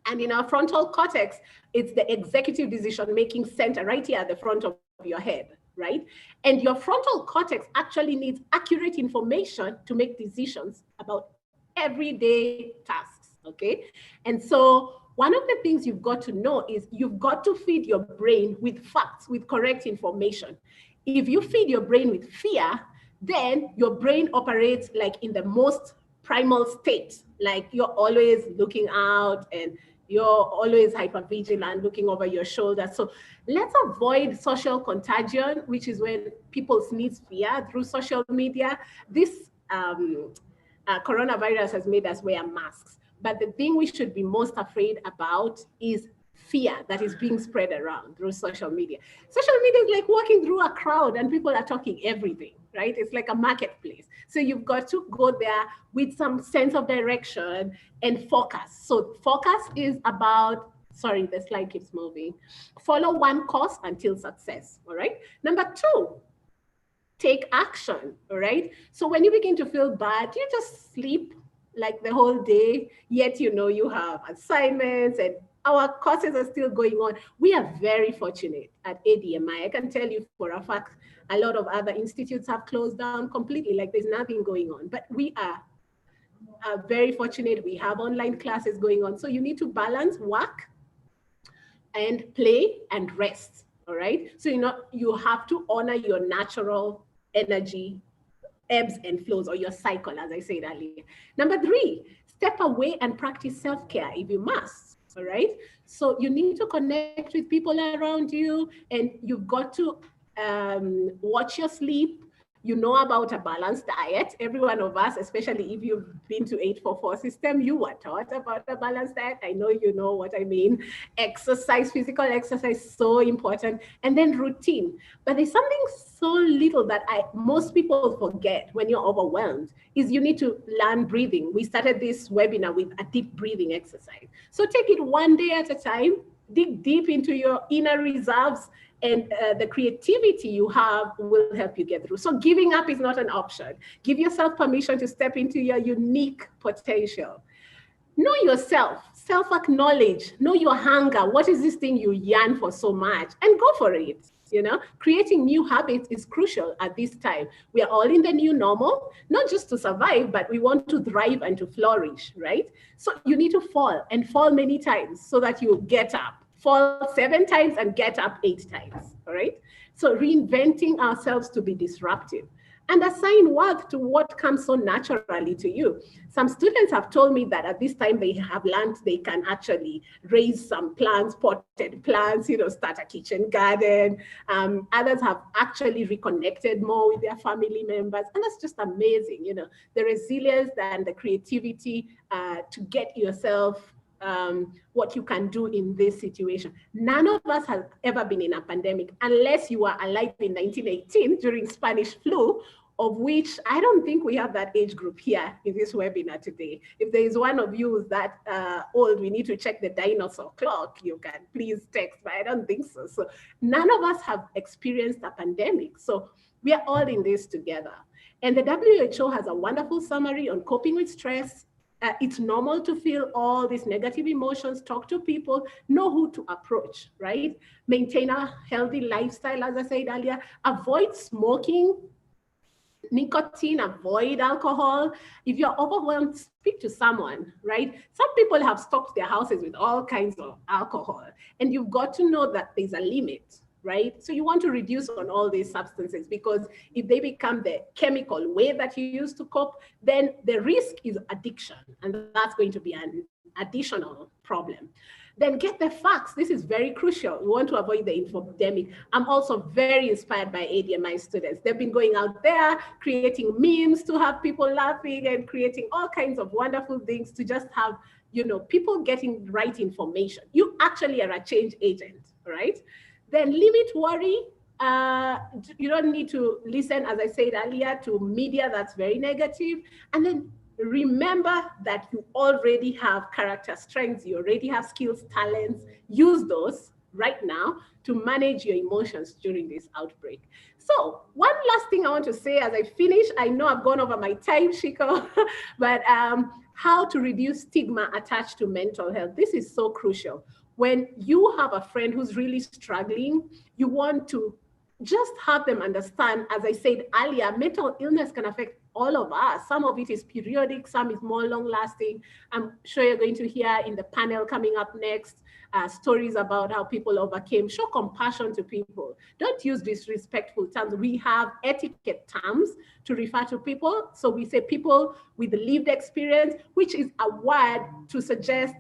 And in our frontal cortex, it's the executive decision-making center right here at the front of your head, right? And your frontal cortex actually needs accurate information to make decisions about everyday tasks, okay? And so one of the things you've got to know is you've got to feed your brain with facts, with correct information. If you feed your brain with fear, then your brain operates like in the most primal state, like you're always looking out and you're always hypervigilant, looking over your shoulder. So let's avoid social contagion, which is when people sneeze fear through social media. This coronavirus has made us wear masks. But the thing we should be most afraid about is fear that is being spread around through social media. Social media is like walking through a crowd and people are talking everything, right? It's like a marketplace. So you've got to go there with some sense of direction and focus. So focus is about, sorry, the slide keeps moving. Follow one course until success, all right? Number two, take action, all right? So when you begin to feel bad, you just sleep like the whole day, yet you know you have assignments and our courses are still going on. We are very fortunate at ADMI. I can tell you for a fact, a lot of other institutes have closed down completely, like there's nothing going on. But we are very fortunate. We have online classes going on. So you need to balance work and play and rest, all right? So you have to honor your natural energy ebbs and flows, or your cycle, as I said earlier. Number three, step away and practice self-care if you must, all right? So you need to connect with people around you, and you've got to watch your sleep. You know about a balanced diet. Every one of us, especially if you've been to 844 system, you were taught about a balanced diet. I know you know what I mean. Exercise, physical exercise, so important. And then routine. But there's something so little that most people forget when you're overwhelmed is you need to learn breathing. We started this webinar with a deep breathing exercise. So take it one day at a time, dig deep into your inner reserves, and the creativity you have will help you get through. So giving up is not an option. Give yourself permission to step into your unique potential. Know yourself, self-acknowledge, know your hunger. What is this thing you yearn for so much? And go for it. Creating new habits is crucial at this time. We are all in the new normal, not just to survive, but we want to thrive and to flourish, right? So you need to fall and fall many times so that you get up. Fall 7 times and get up 8 times, all right? So reinventing ourselves to be disruptive and assign worth to what comes so naturally to you. Some students have told me that at this time they have learned they can actually raise some plants, potted plants, start a kitchen garden. Others have actually reconnected more with their family members. And that's just amazing, the resilience and the creativity to get yourself what you can do in this situation. None of us has ever been in a pandemic unless you were alive in 1918 during Spanish flu, of which I don't think we have that age group here in this webinar today. If there is one of you who's that old, we need to check the dinosaur clock, you can please text, but I don't think so. So none of us have experienced a pandemic. So we are all in this together. And the WHO has a wonderful summary on coping with stress. It's normal to feel all these negative emotions, talk to people, know who to approach, right? Maintain a healthy lifestyle, as I said earlier, avoid smoking, nicotine, avoid alcohol. If you're overwhelmed, speak to someone, right? Some people have stocked their houses with all kinds of alcohol, and you've got to know that there's a limit, right? So you want to reduce on all these substances, because if they become the chemical way that you use to cope, then the risk is addiction, and that's going to be an additional problem. Then get the facts. This is very crucial. We want to avoid the infodemic. I'm also very inspired by ADMI students. They've been going out there, creating memes to have people laughing and creating all kinds of wonderful things to just have, people getting right information. You actually are a change agent, right? Then limit worry. You don't need to listen, as I said earlier, to media that's very negative. And then remember that you already have character strengths, you already have skills, talents. Use those right now to manage your emotions during this outbreak. So one last thing I want to say as I finish, I know I've gone over my time, Shiko, but how to reduce stigma attached to mental health. This is so crucial. When you have a friend who's really struggling, you want to just have them understand, as I said earlier, mental illness can affect all of us. Some of it is periodic, some is more long lasting. I'm sure you're going to hear in the panel coming up next stories about how people overcame. Show compassion to people. Don't use disrespectful terms. We have etiquette terms to refer to people. So we say people with lived experience, which is a word to suggest,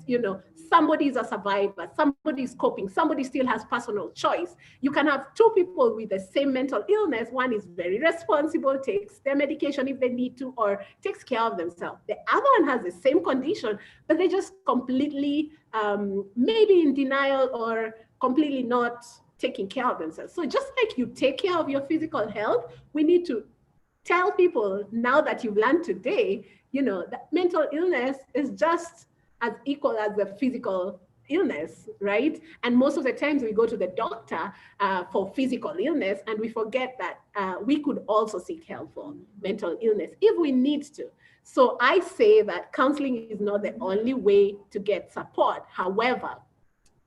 somebody is a survivor, somebody is coping, somebody still has personal choice. You can have two people with the same mental illness. One is very responsible, takes their medication if they need to, or takes care of themselves. The other one has the same condition, but they just completely maybe in denial or completely not taking care of themselves. So just like you take care of your physical health, we need to tell people now that you've learned today, that mental illness is just as equal as the physical illness, right? And most of the times we go to the doctor for physical illness, and we forget that we could also seek help for mental illness if we need to. So I say that counseling is not the only way to get support. However,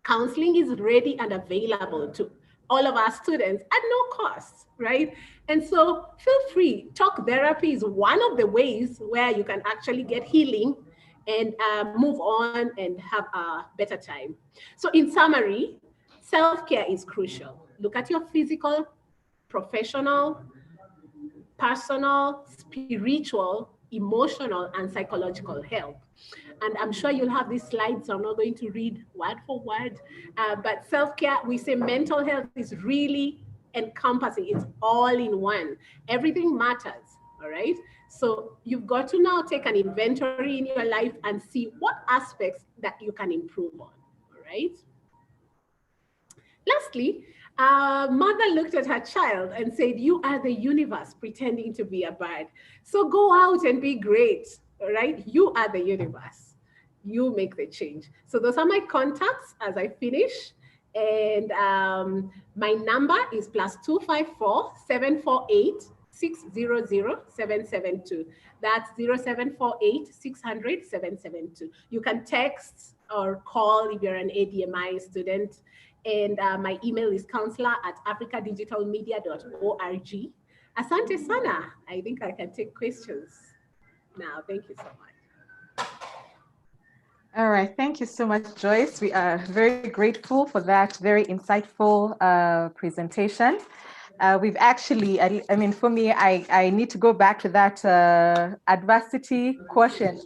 counseling is ready and available to all of our students at no cost, right? And so feel free. Talk therapy is one of the ways where you can actually get healing and move on and have a better time. So in summary, self-care is crucial. Look at your physical, professional, personal, spiritual, emotional, and psychological health. And I'm sure you'll have these slides, so I'm not going to read word for word. But self-care, we say mental health is really encompassing. It's all in one. Everything matters, all right? So you've got to now take an inventory in your life and see what aspects that you can improve on, all right? Lastly, a mother looked at her child and said, "You are the universe pretending to be a bird. So go out and be great, all right? You are the universe. You make the change." So those are my contacts as I finish. And my number is +254 748 600 772. That's 0748 600 772. You can text or call if you're an ADMI student. And my email is counselor@africadigitalmedia.org. Asante sana. I think I can take questions now. Thank you so much. All right, thank you so much, Joyce. We are very grateful for that very insightful presentation. We've actually, I mean, for me, I need to go back to that adversity quotient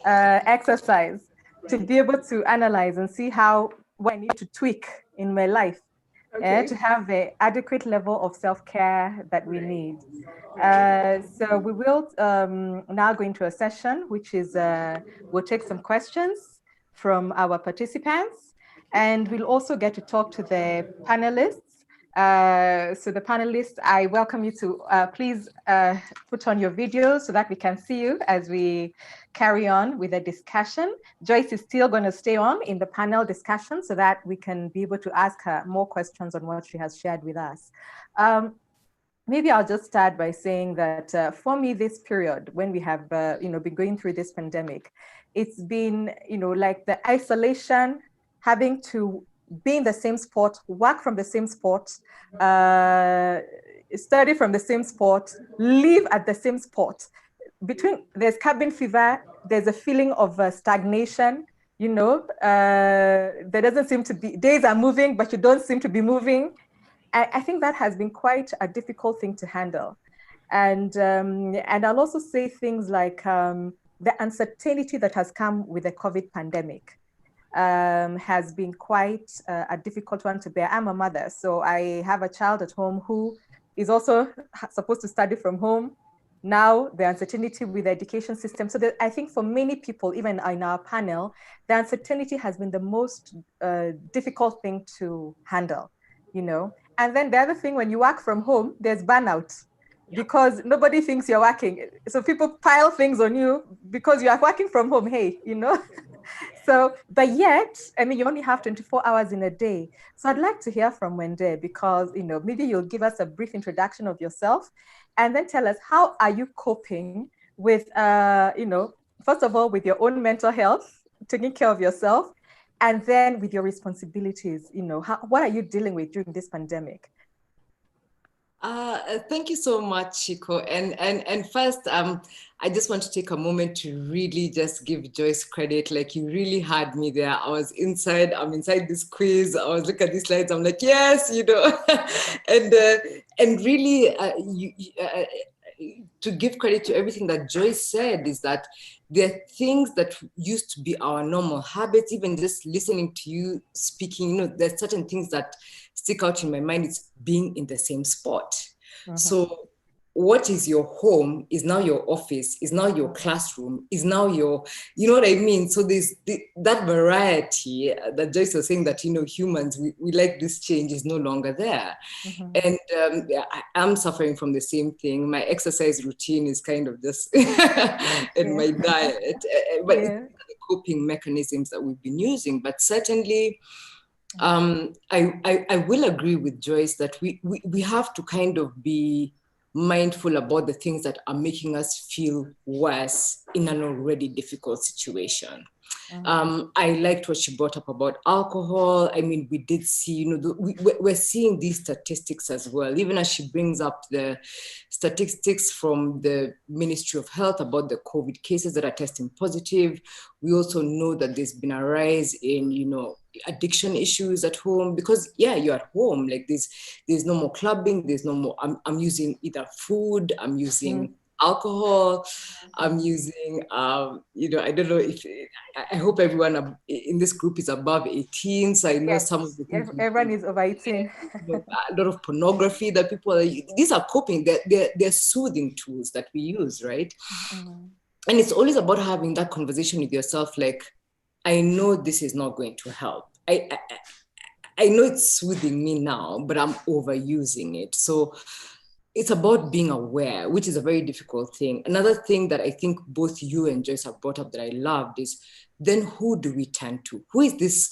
exercise to be able to analyze and see what I need to tweak in my life to have the adequate level of self-care that we need. So we will now go into a session, which is, we'll take some questions from our participants, and we'll also get to talk to the panelists. So the panelists, I welcome you to please put on your videos so that we can see you as we carry on with the discussion. Joyce is still going to stay on in the panel discussion so that we can be able to ask her more questions on what she has shared with us. Maybe I'll just start by saying that for me, this period, when we have been going through this pandemic, it's been like the isolation, having to be in the same spot, work from the same spot, study from the same spot, live at the same spot. There's cabin fever, there's a feeling of stagnation, there doesn't seem to be, days are moving, but you don't seem to be moving. I think that has been quite a difficult thing to handle. And I'll also say things like the uncertainty that has come with the COVID pandemic has been quite a difficult one to bear. I'm a mother, so I have a child at home who is also supposed to study from home. Now the uncertainty with the education system. So I think for many people, even in our panel, the uncertainty has been the most difficult thing to handle, And then the other thing, when you work from home, there's burnout because nobody thinks you're working. So people pile things on you because you are working from home, So, but yet, you only have 24 hours in a day. So I'd like to hear from Wende because, maybe you'll give us a brief introduction of yourself and then tell us, how are you coping with, first of all, with your own mental health, taking care of yourself, and then with your responsibilities, what are you dealing with during this pandemic? Thank you so much, Chico. And first, I just want to take a moment to really just give Joyce credit. Like, you really had me there. I'm inside this quiz. I was looking at these slides. I'm like, yes, and really, to give credit to everything that Joyce said is that there are things that used to be our normal habits. Even just listening to you speaking, there's certain things that stick out in my mind. It's being in the same spot. So what is your home is now your office, is now your classroom, is now your, you know what I mean? So there's that variety that Joyce was saying, that, humans, we like this change, is no longer there. And I am suffering from the same thing. My exercise routine is kind of just, and my diet, but it's the coping mechanisms that we've been using. But certainly, I will agree with Joyce that we have to kind of be mindful about the things that are making us feel worse in an already difficult situation. I liked what she brought up about alcohol. I mean, we did see, we're seeing these statistics as well, even as she brings up the statistics from the Ministry of Health about the COVID cases that are testing positive. We also know that there's been a rise in, addiction issues at home, because you're at home, like there's no more clubbing, there's no more, I'm using either food, I'm using alcohol, I'm using, I don't know if, I hope everyone in this group is above 18. So I know some of the things. Everyone is over 18. A lot of pornography that people are, these are coping, they're soothing tools that we use, right? And it's always about having that conversation with yourself, like, I know this is not going to help. I know it's soothing me now, but I'm overusing it. So it's about being aware, which is a very difficult thing. Another thing that I think both you and Joyce have brought up that I loved is, then who do we turn to? Who is this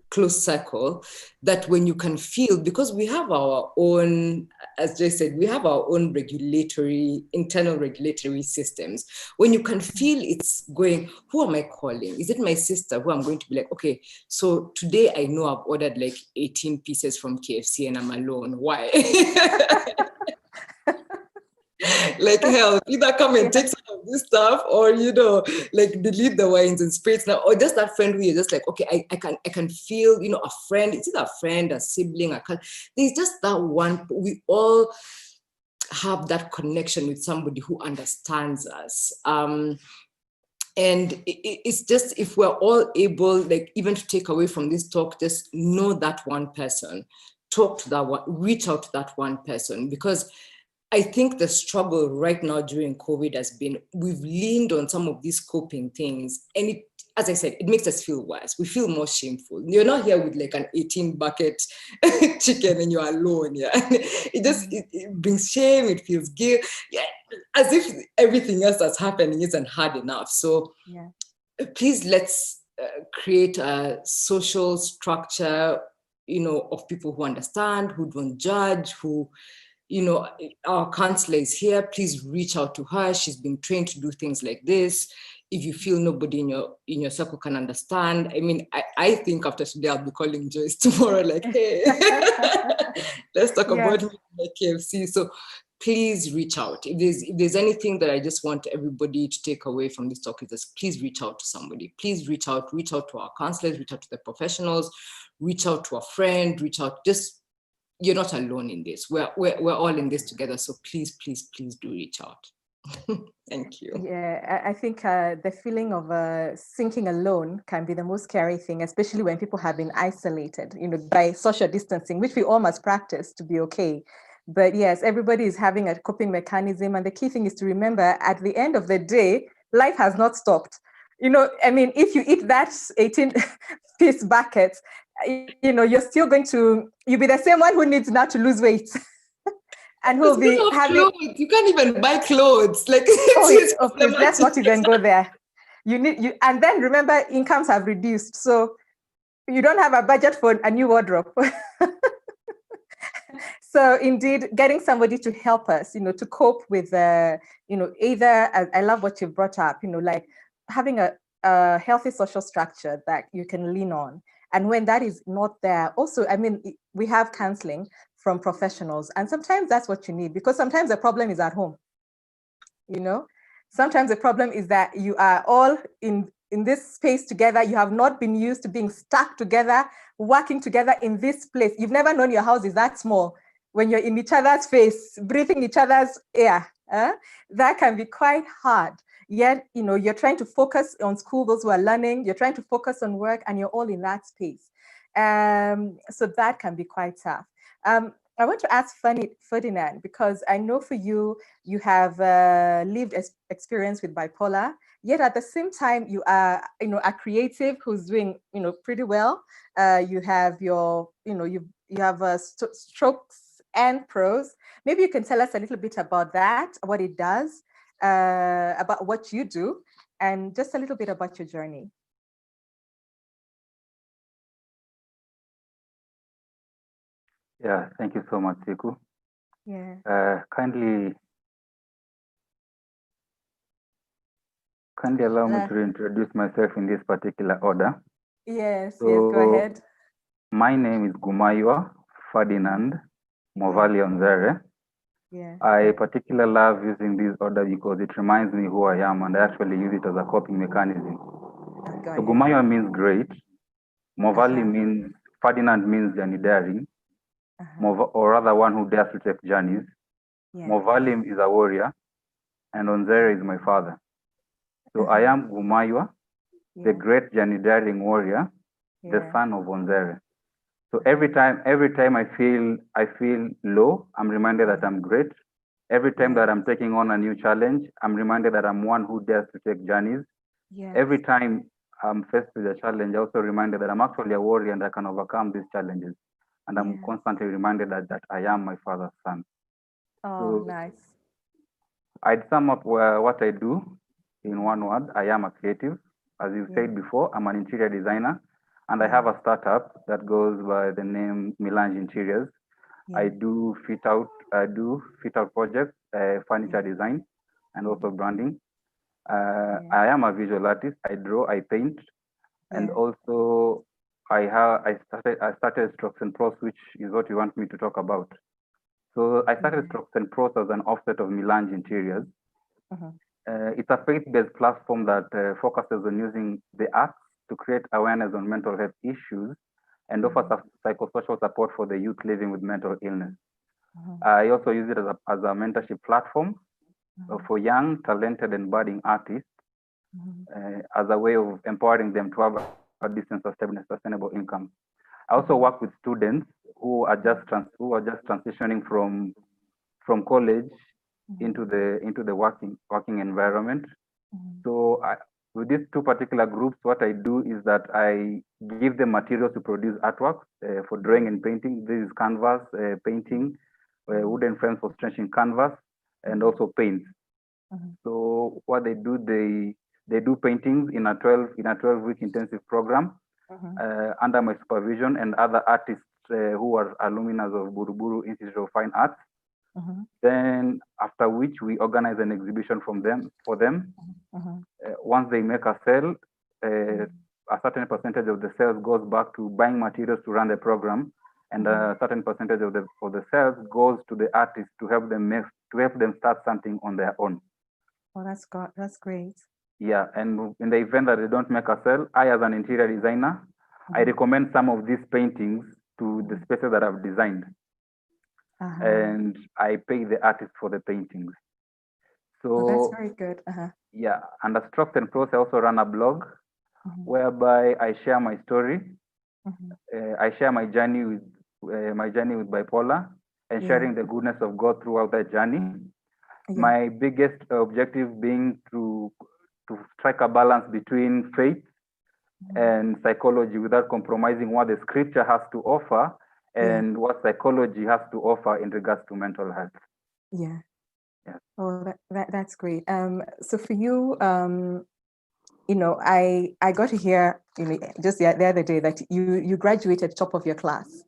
close circle that when you can feel, because we have our own, as Joyce said, we have our own internal regulatory systems. When you can feel it's going, who am I calling? Is it my sister who I'm going to be like, okay, so today I know I've ordered like 18 pieces from KFC and I'm alone. Why? Like, hell, either come and take some of this stuff, or like delete the wines and spirits now, or just that friend who you're just like, okay, I can feel, a friend. It's either a friend, a sibling, there's just that one. We all have that connection with somebody who understands us. And it's just, if we're all able, like, even to take away from this talk, just know that one person, talk to that one, reach out to that one person, because I think the struggle right now during COVID has been, we've leaned on some of these coping things, and it, as I said, it makes us feel worse. We feel more shameful. You're not here with like an 18 bucket chicken and you're alone. Yeah, it brings shame. It feels guilt. Yeah, as if everything else that's happening isn't hard enough. So please, let's create a social structure, of people who understand, who don't judge, who. Our counselor is here. Please reach out to her. She's been trained to do things like this. If you feel nobody in your circle can understand, I mean, I think after today I'll be calling Joyce tomorrow, like, hey, let's talk about KFC. So please reach out. If there's anything that I just want everybody to take away from this talk, is just please reach out to somebody. Please reach out to our counselors, reach out to the professionals, reach out to a friend, just. You're not alone in this. We're all in this together. So please, please, please do reach out. Thank you. Yeah, I think the feeling of sinking alone can be the most scary thing, especially when people have been isolated, by social distancing, which we all must practice to be okay. But yes, everybody is having a coping mechanism. And the key thing is to remember, at the end of the day, life has not stopped. I mean, if you eat that 18-piece bucket, you're still you'll be the same one who needs now to lose weight. And who'll be having clothes. You can't even buy clothes. Like, please, let's not even go there. And then remember, incomes have reduced. So you don't have a budget for a new wardrobe. So indeed, getting somebody to help us, to cope with, either, I love what you brought up, like having a healthy social structure that you can lean on. And when that is not there, also, I mean, we have counseling from professionals. And sometimes that's what you need, because sometimes the problem is at home. Sometimes the problem is that you are all in this space together. You have not been used to being stuck together, working together in this place. You've never known your house is that small. When you're in each other's face, breathing each other's air, that can be quite hard. Yet, you're trying to focus on school, those who are learning, you're trying to focus on work, and you're all in that space. So that can be quite tough. I want to ask Ferdinand, because I know for you, you have lived experience with bipolar, yet at the same time, you are, a creative who's doing, pretty well. You have your, you have strokes and pros. Maybe you can tell us a little bit about that, what it does, about what you do, and just a little bit about your journey. Yeah, thank you so much, Siku. Yeah. Kindly allow me to reintroduce myself in this particular order. Yes, go ahead. My name is Gumaywa Ferdinand Movali Onzere. Yeah. I particularly love using this order because it reminds me who I am, and I actually use it as a coping mechanism. So Gumaywa means great. Movali means, Ferdinand means journey daring, or rather one who dares to take journeys. Yeah. Movali is a warrior, and Onzere is my father. So I am Gumaywa, the great journey daring warrior, the son of Onzere. So every time I feel low, I'm reminded that I'm great. Every time that I'm taking on a new challenge, I'm reminded that I'm one who dares to take journeys. Every time I'm faced with a challenge, I also reminded that I'm actually a warrior and I can overcome these challenges. And I'm constantly reminded that I am my father's son. Oh, so nice. I'd sum up what I do in one word. I am a creative. As you said before, I'm an interior designer, and I have a startup that goes by the name Melange Interiors. I do fit out projects, furniture design, and also branding. I am a visual artist. I draw, I paint, and also I started Strokes and Pros, which is what you want me to talk about. So I started Strokes and Pros as an offset of Melange Interiors. It's a faith-based platform that focuses on using the arts to create awareness on mental health issues and offers psychosocial support for the youth living with mental illness. I also use it as a mentorship platform for young, talented, and budding artists as a way of empowering them to have a decent, sustainable income. I also work with students who are just transitioning from college into the working environment. So with these two particular groups, what I do is that I give them materials to produce artworks for drawing and painting. This is canvas, painting, wooden frames for stretching canvas, and also paints. So what they do, they do paintings in a 12-week intensive program under my supervision and other artists who are alumni of Buruburu Institute of Fine Arts. Then after which we organize an exhibition for them. Once they make a sale, a certain percentage of the sales goes back to buying materials to run the program, and a certain percentage of the sales goes to the artists to help them start something on their own. Oh, that's great. Yeah, and in the event that they don't make a sale, I, as an interior designer, I recommend some of these paintings to the spaces that I've designed. And I pay the artist for the paintings. So that's very good. Yeah, and as Strokes and Pros, I also run a blog whereby I share my story. I share my journey with bipolar and sharing the goodness of God throughout that journey. My biggest objective being to strike a balance between faith and psychology without compromising what the scripture has to offer and what psychology has to offer in regards to mental health. Yeah. Oh, that's great. So for you, I got to hear, just the other day that you graduated top of your class.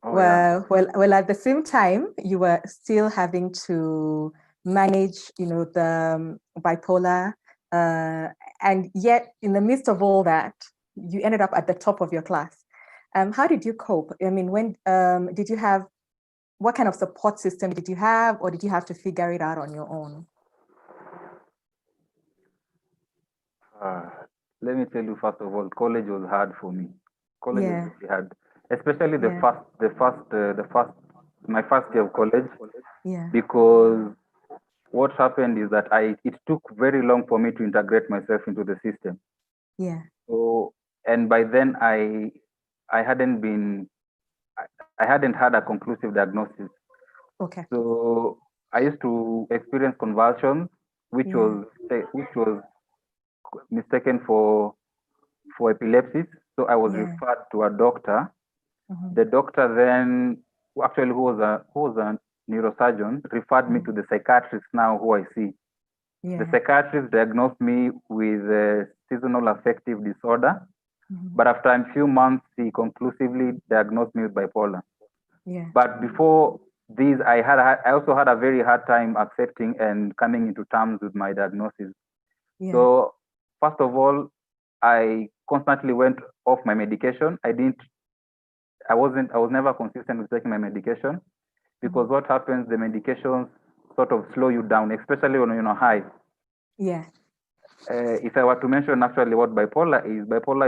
Well, at the same time, you were still having to manage, the bipolar, and yet in the midst of all that, you ended up at the top of your class. How did you cope? I mean, when did you have what kind of support system did you have, or did you have to figure it out on your own? Let me tell you, first of all, college was hard for me. College was Yeah. really hard, especially Yeah. my first year of college, Yeah. because what happened is that it took very long for me to integrate myself into the system. Yeah. So, and by then I hadn't had a conclusive diagnosis. Okay. So I used to experience convulsions, which Yeah. was mistaken for epilepsy. So I was Yeah. referred to a doctor. Mhm. The doctor then, actually, who was a neurosurgeon, referred me to the psychiatrist now, who I see. The Yeah. psychiatrist diagnosed me with seasonal affective disorder, Mhm. but after a few months, he conclusively diagnosed me with bipolar. Yeah. But before this, I also had a very hard time accepting and coming into terms with my diagnosis. Yeah. So first of all, I constantly went off my medication. I was never consistent with taking my medication, because what happens, the medications sort of slow you down, especially when you're high. Yeah. If I were to mention actually what bipolar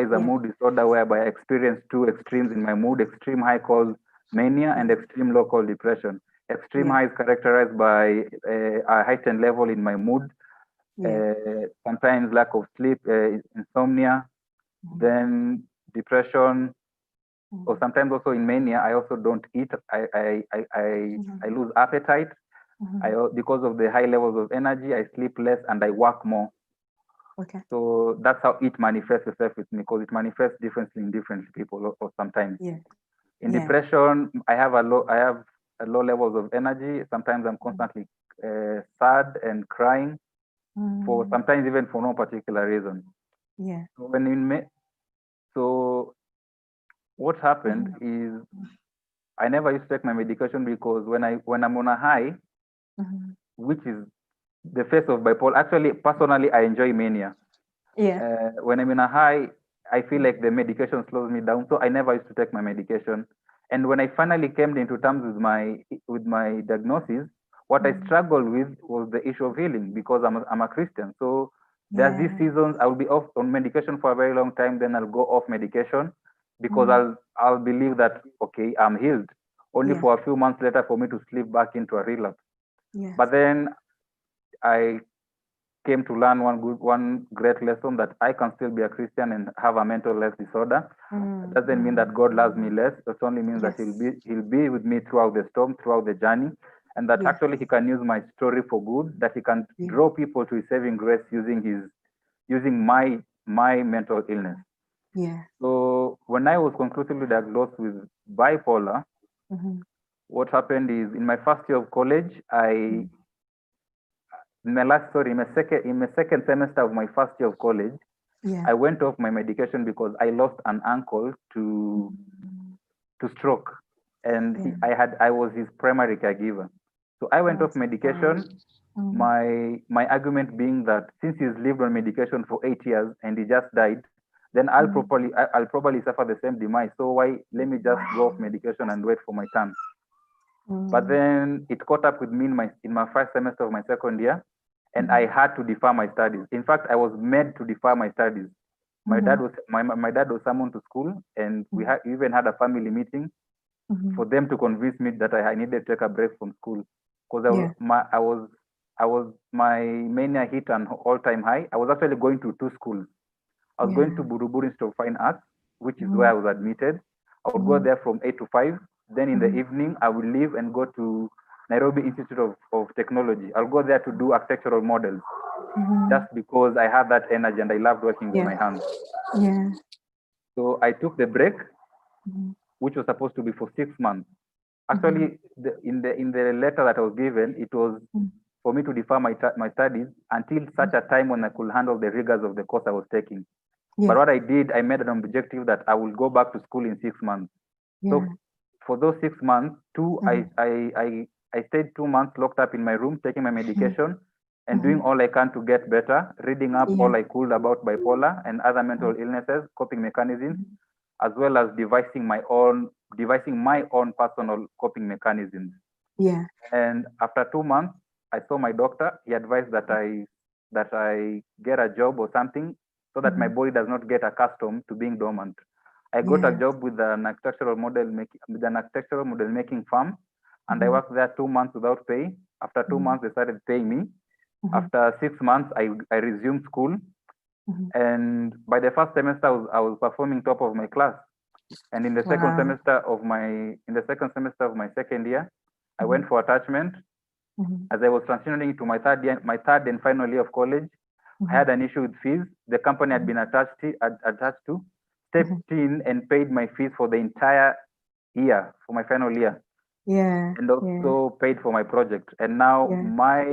is a mood disorder whereby I experience two extremes in my mood: extreme high called mania and extreme low called depression. Extreme high is characterized by a heightened level in my mood, sometimes lack of sleep, insomnia, then depression, or sometimes also in mania I also don't eat. I lose appetite. Because of the high levels of energy, I sleep less and I work more. Okay. So that's how it manifests itself with me, because it manifests differently in different people, or sometimes. Yeah. In depression, I have low levels of energy. Sometimes I'm constantly sad and crying, for sometimes even for no particular reason. Yeah. So what happened is I never used to take my medication, because when I'm on a high, which is the face of bipolar. Actually, personally, I enjoy mania. Yeah. When I'm in a high, I feel like the medication slows me down. So I never used to take my medication. And when I finally came into terms with my diagnosis, what I struggled with was the issue of healing, because I'm a Christian. So there's these seasons I'll be off on medication for a very long time, then I'll go off medication, because I'll believe that, okay, I'm healed, only for a few months later for me to slip back into a relapse. Yeah. But then I came to learn one great lesson, that I can still be a Christian and have a mental health disorder. It doesn't mean that God loves me less. It only means that he'll be with me throughout the storm, throughout the journey, and that actually he can use my story for good, that he can draw people to his saving grace using my mental illness. Yeah. So when I was conclusively diagnosed with bipolar, what happened is, in my first year of college, in my second semester of my first year of college, I went off my medication because I lost an uncle to stroke, and I was his primary caregiver. So I went off medication. My argument being that since he's lived on medication for 8 years and he just died, then I'll probably suffer the same demise. So why let me just go off medication and wait for my turn? But then it caught up with me in my first semester of my second year, and I had to defer my studies. In fact, I was made to defer my studies. My dad was summoned to school, and we even had a family meeting for them to convince me that I needed to take a break from school, because my mania hit an all-time high. I was actually going to two schools. I was going to Buruburu Institute of Fine Arts, which is where I was admitted. I would go there from 8 to 5. Then in the evening, I would leave and go to Nairobi Institute of Technology. I'll go there to do architectural models, just because I had that energy and I loved working with my hands. Yeah. So I took the break, which was supposed to be for 6 months. Actually, in the letter that I was given, it was for me to defer my studies until such a time when I could handle the rigors of the course I was taking. But what I did, I made an objective that I will go back to school in 6 months. So for those 6 months, I stayed 2 months locked up in my room, taking my medication and doing all I can to get better, reading up all I could about bipolar and other mental illnesses, coping mechanisms, as well as devising my own personal coping mechanisms. Yeah. And after 2 months, I saw my doctor. He advised that I get a job or something so that my body does not get accustomed to being dormant. I got a job with an architectural model making firm, and I worked there 2 months without pay. After 2 months, they started paying me. After 6 months, I resumed school, and by the first semester, I was performing top of my class. And in the second semester of my second year, I went for attachment. As I was transitioning to my third and final year of college, I had an issue with fees. The company had been attached to stepped in and paid my fees for the entire year for my final year. Yeah. And also paid for my project. And now my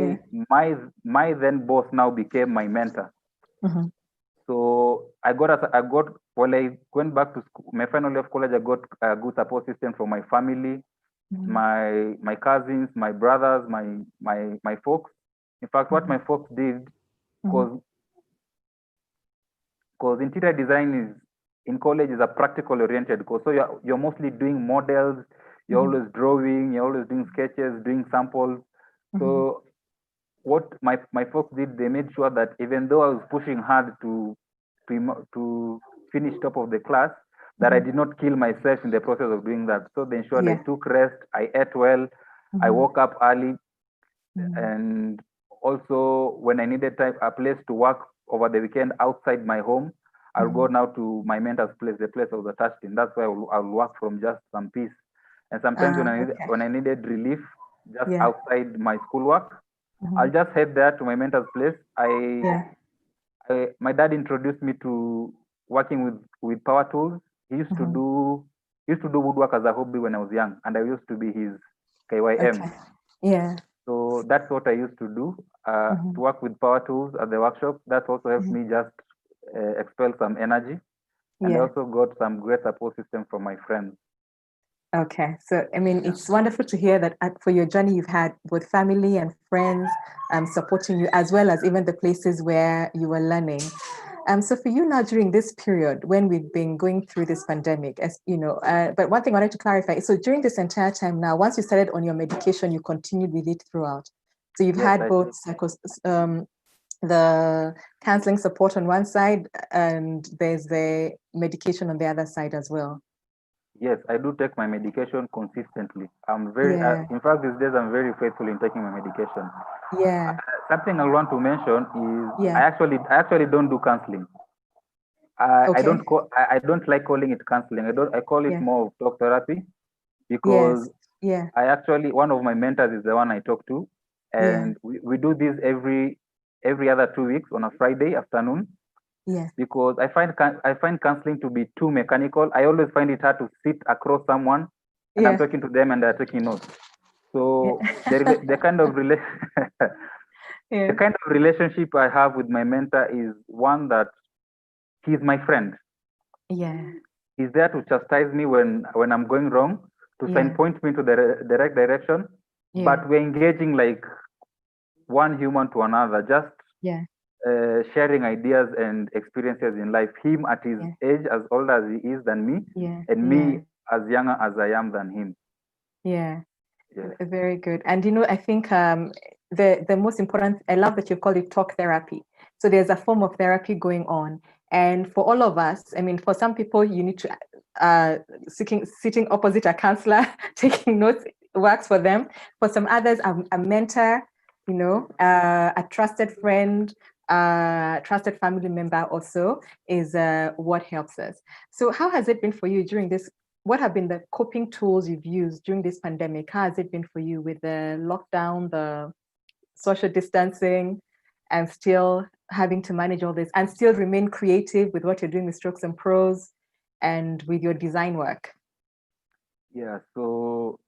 then boss now became my mentor. So when I went back to school, my final year of college, I got a good support system from my family, my cousins, my brothers, my folks. In fact, what my folks did, because interior design is in college is a practical oriented course. So you're mostly doing models, you're always drawing, you're always doing sketches, doing samples. So what my folks did, they made sure that even though I was pushing hard to finish top of the class, that I did not kill myself in the process of doing that. So they ensured I took rest, I ate well, I woke up early, and also when I needed a place to work over the weekend outside my home, I'll go now to my mentor's place, the place I was attached in. That's where I'll work from just some peace. And sometimes when I needed relief just outside my schoolwork, I'll just head there to my mentor's place. My dad introduced me to working with power tools. He used to do woodwork as a hobby when I was young, and I used to be his KYM. Okay. Yeah. So that's what I used to do, to work with power tools at the workshop. That also helped me just expel some energy. And I also got some great support system from my friends. Okay, so I mean, it's wonderful to hear that for your journey, you've had both family and friends supporting you, as well as even the places where you were learning. So for you now during this period, when we've been going through this pandemic, as you know, but one thing I wanted to clarify, so during this entire time now, once you started on your medication, you continued with it throughout. So you've had both the counseling support on one side, and there's the medication on the other side as well. Yes, I do take my medication consistently. I'm very, in fact, these days I'm very faithful in taking my medication. Yeah. Something I want to mention is I actually don't do counseling. I don't like calling it counseling. I call it more of talk therapy, because I actually, one of my mentors is the one I talk to, and we do this every other 2 weeks on a Friday afternoon. Yes. Because I find counseling to be too mechanical. I always find it hard to sit across someone and I'm talking to them and they're taking notes. So the kind of the kind of relationship I have with my mentor is one that he's my friend. Yeah. He's there to chastise me when I'm going wrong, to signpoint me to the right direction. But we're engaging like one human to another, just sharing ideas and experiences in life. Him at his age, as old as he is than me, and me as younger as I am than him. Yeah. Very good. And you know, I think the most important, I love that you call it talk therapy. So there's a form of therapy going on. And for all of us, I mean, for some people, you need to sitting opposite a counselor, taking notes works for them. For some others, a mentor, you know, a trusted friend, trusted family member also is what helps us. So how has it been for you during this? What have been the coping tools you've used during this pandemic? How has it been for you with the lockdown, the social distancing, and still having to manage all this and still remain creative with what you're doing with strokes and prose and with your design work? Yeah, so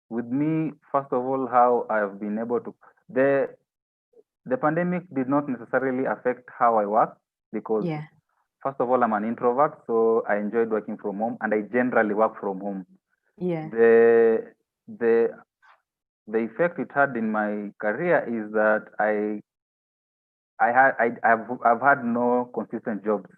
with me, first of all, how I've been able to, the pandemic did not necessarily affect how I work, because first of all, I'm an introvert, so I enjoyed working from home, and I generally work from home. Yeah. The effect it had in my career is that I've had no consistent jobs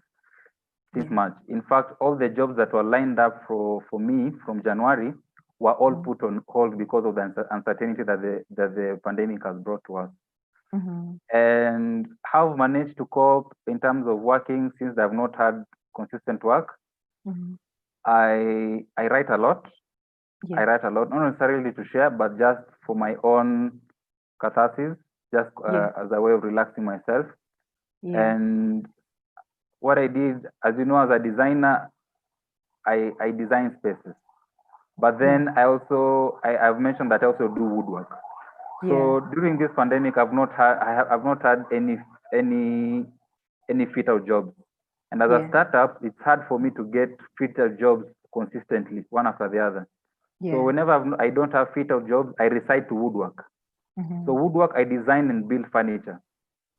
since March. In fact, all the jobs that were lined up for me from January were all put on hold because of the uncertainty that the pandemic has brought to us. And how I've managed to cope in terms of working since I've not had consistent work. I write a lot. I write a lot, not necessarily to share, but just for my own catharsis, just as a way of relaxing myself. And what I did, as you know, as a designer, I design spaces. But then I've mentioned that I also do woodwork. So during this pandemic, I've not had any fit-out jobs. And as a startup, it's hard for me to get fit-out jobs consistently, one after the other. So whenever I don't have fit-out jobs, I reside to woodwork. So woodwork, I design and build furniture.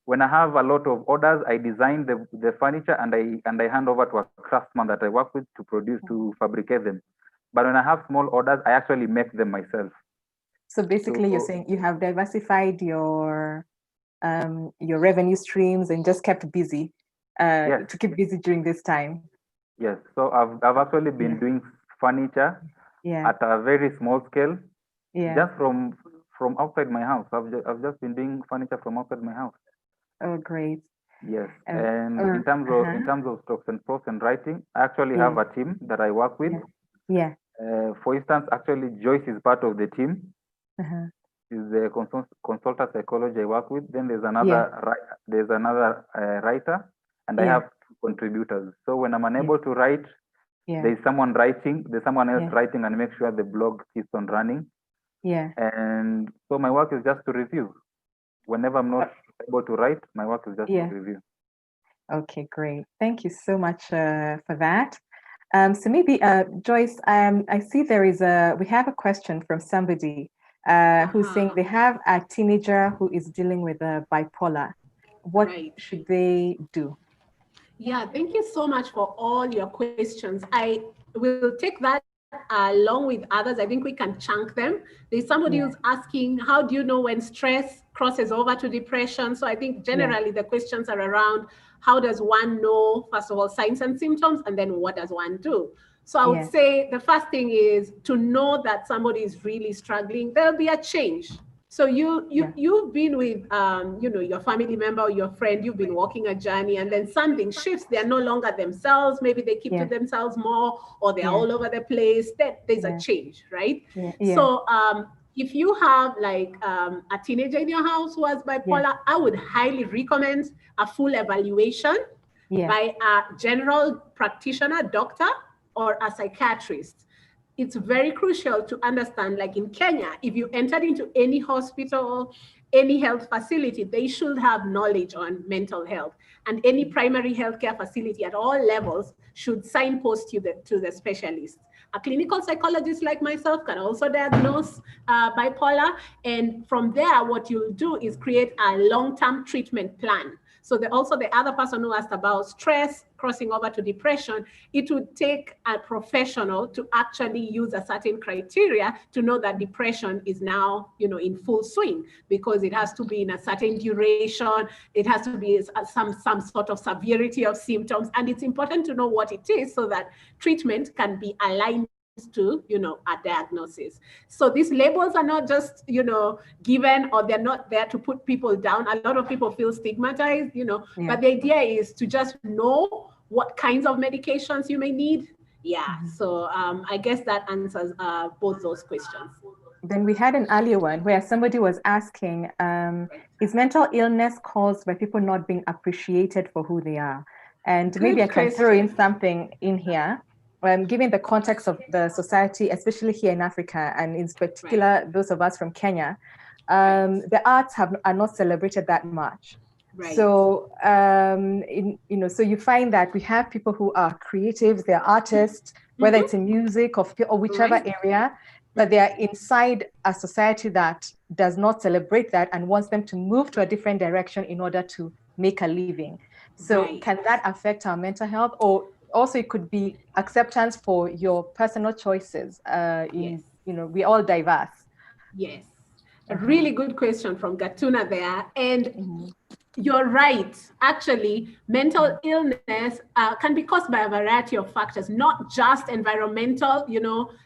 When I have a lot of orders, I design the furniture and I hand over to a craftsman that I work with to fabricate them. But when I have small orders, I actually make them myself. So basically, you're saying you have diversified your revenue streams and just kept busy to keep busy during this time. Yes. So I've actually been doing furniture at a very small scale, just from outside my house. I've just been doing furniture from outside my house. Oh, great. Yes. And in terms of strokes and prose and writing, I actually have a team that I work with. For instance, actually, Joyce is part of the team. She's the consultant psychology I work with. Then there's another writer, and I have 2 contributors. So when I'm unable to write, there's someone writing, there's someone else writing and make sure the blog keeps on running. And so my work is just to review. Whenever I'm not able to write, my work is just to review. Okay, great. Thank you so much for that. So maybe Joyce, I see we have a question from somebody who's saying they have a teenager who is dealing with bipolar. What should they do? Yeah, thank you so much for all your questions. I will take that along with others. I think we can chunk them. There's somebody who's asking, how do you know when stress crosses over to depression? So I think generally the questions are around, how does one know, first of all, signs and symptoms, and then what does one do? So I would say the first thing is to know that somebody is really struggling. There'll be a change. So you've been with your family member or your friend, you've been walking a journey, and then something shifts. They're no longer themselves. Maybe they keep to themselves more, or they're all over the place. There's a change, right? So if you have like a teenager in your house who has bipolar, I would highly recommend a full evaluation by a general practitioner, doctor, or a psychiatrist. It's very crucial to understand, like in Kenya, if you entered into any hospital, any health facility, they should have knowledge on mental health. And any primary healthcare facility at all levels should signpost you to the specialist. A clinical psychologist like myself can also diagnose bipolar. And from there, what you'll do is create a long-term treatment plan. So also the other person who asked about stress crossing over to depression, it would take a professional to actually use a certain criteria to know that depression is now, in full swing, because it has to be in a certain duration, it has to be some sort of severity of symptoms, and it's important to know what it is so that treatment can be aligned to a diagnosis. So these labels are not just given, or they're not there to put people down. A lot of people feel stigmatized, but the idea is to just know what kinds of medications you may need. So I guess that answers both those questions. Then we had an earlier one where somebody was asking, is mental illness caused by people not being appreciated for who they are? And maybe I can throw in something in here. Given the context of the society, especially here in Africa, and in particular, those of us from Kenya, the arts are not celebrated that much. So, so you find that we have people who are creatives, they're artists, whether it's in music or whichever area, but they are inside a society that does not celebrate that and wants them to move to a different direction in order to make a living. So can that affect our mental health? Or also it could be acceptance for your personal choices. We're all diverse. Yes. A really good question from Gatuna there. And You're right. Actually, mental illness can be caused by a variety of factors, not just environmental,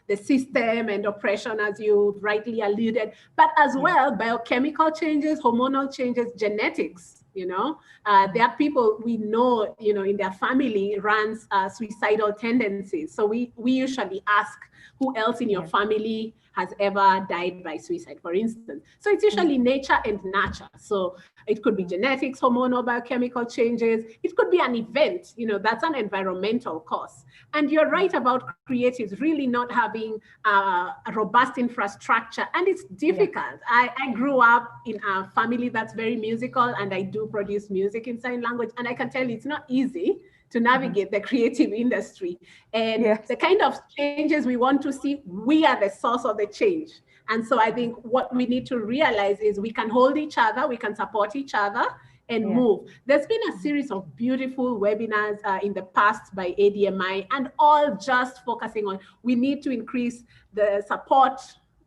the system and oppression, as you rightly alluded, but as well biochemical changes, hormonal changes, genetics. There are people we know, in their family runs suicidal tendencies. So we usually ask, who else in your family has ever died by suicide, for instance? So it's usually nature and nurture. So it could be genetics, hormonal, biochemical changes. It could be an event, that's an environmental cause. And you're right about creatives really not having a robust infrastructure. And it's difficult. I grew up in a family that's very musical, and I do produce music in sign language. And I can tell you it's not easy to navigate the creative industry. And the kind of changes we want to see, we are the source of the change. And so I think what we need to realize is we can hold each other, we can support each other and move. There's been a series of beautiful webinars in the past by ADMI, and all just focusing on, we need to increase the support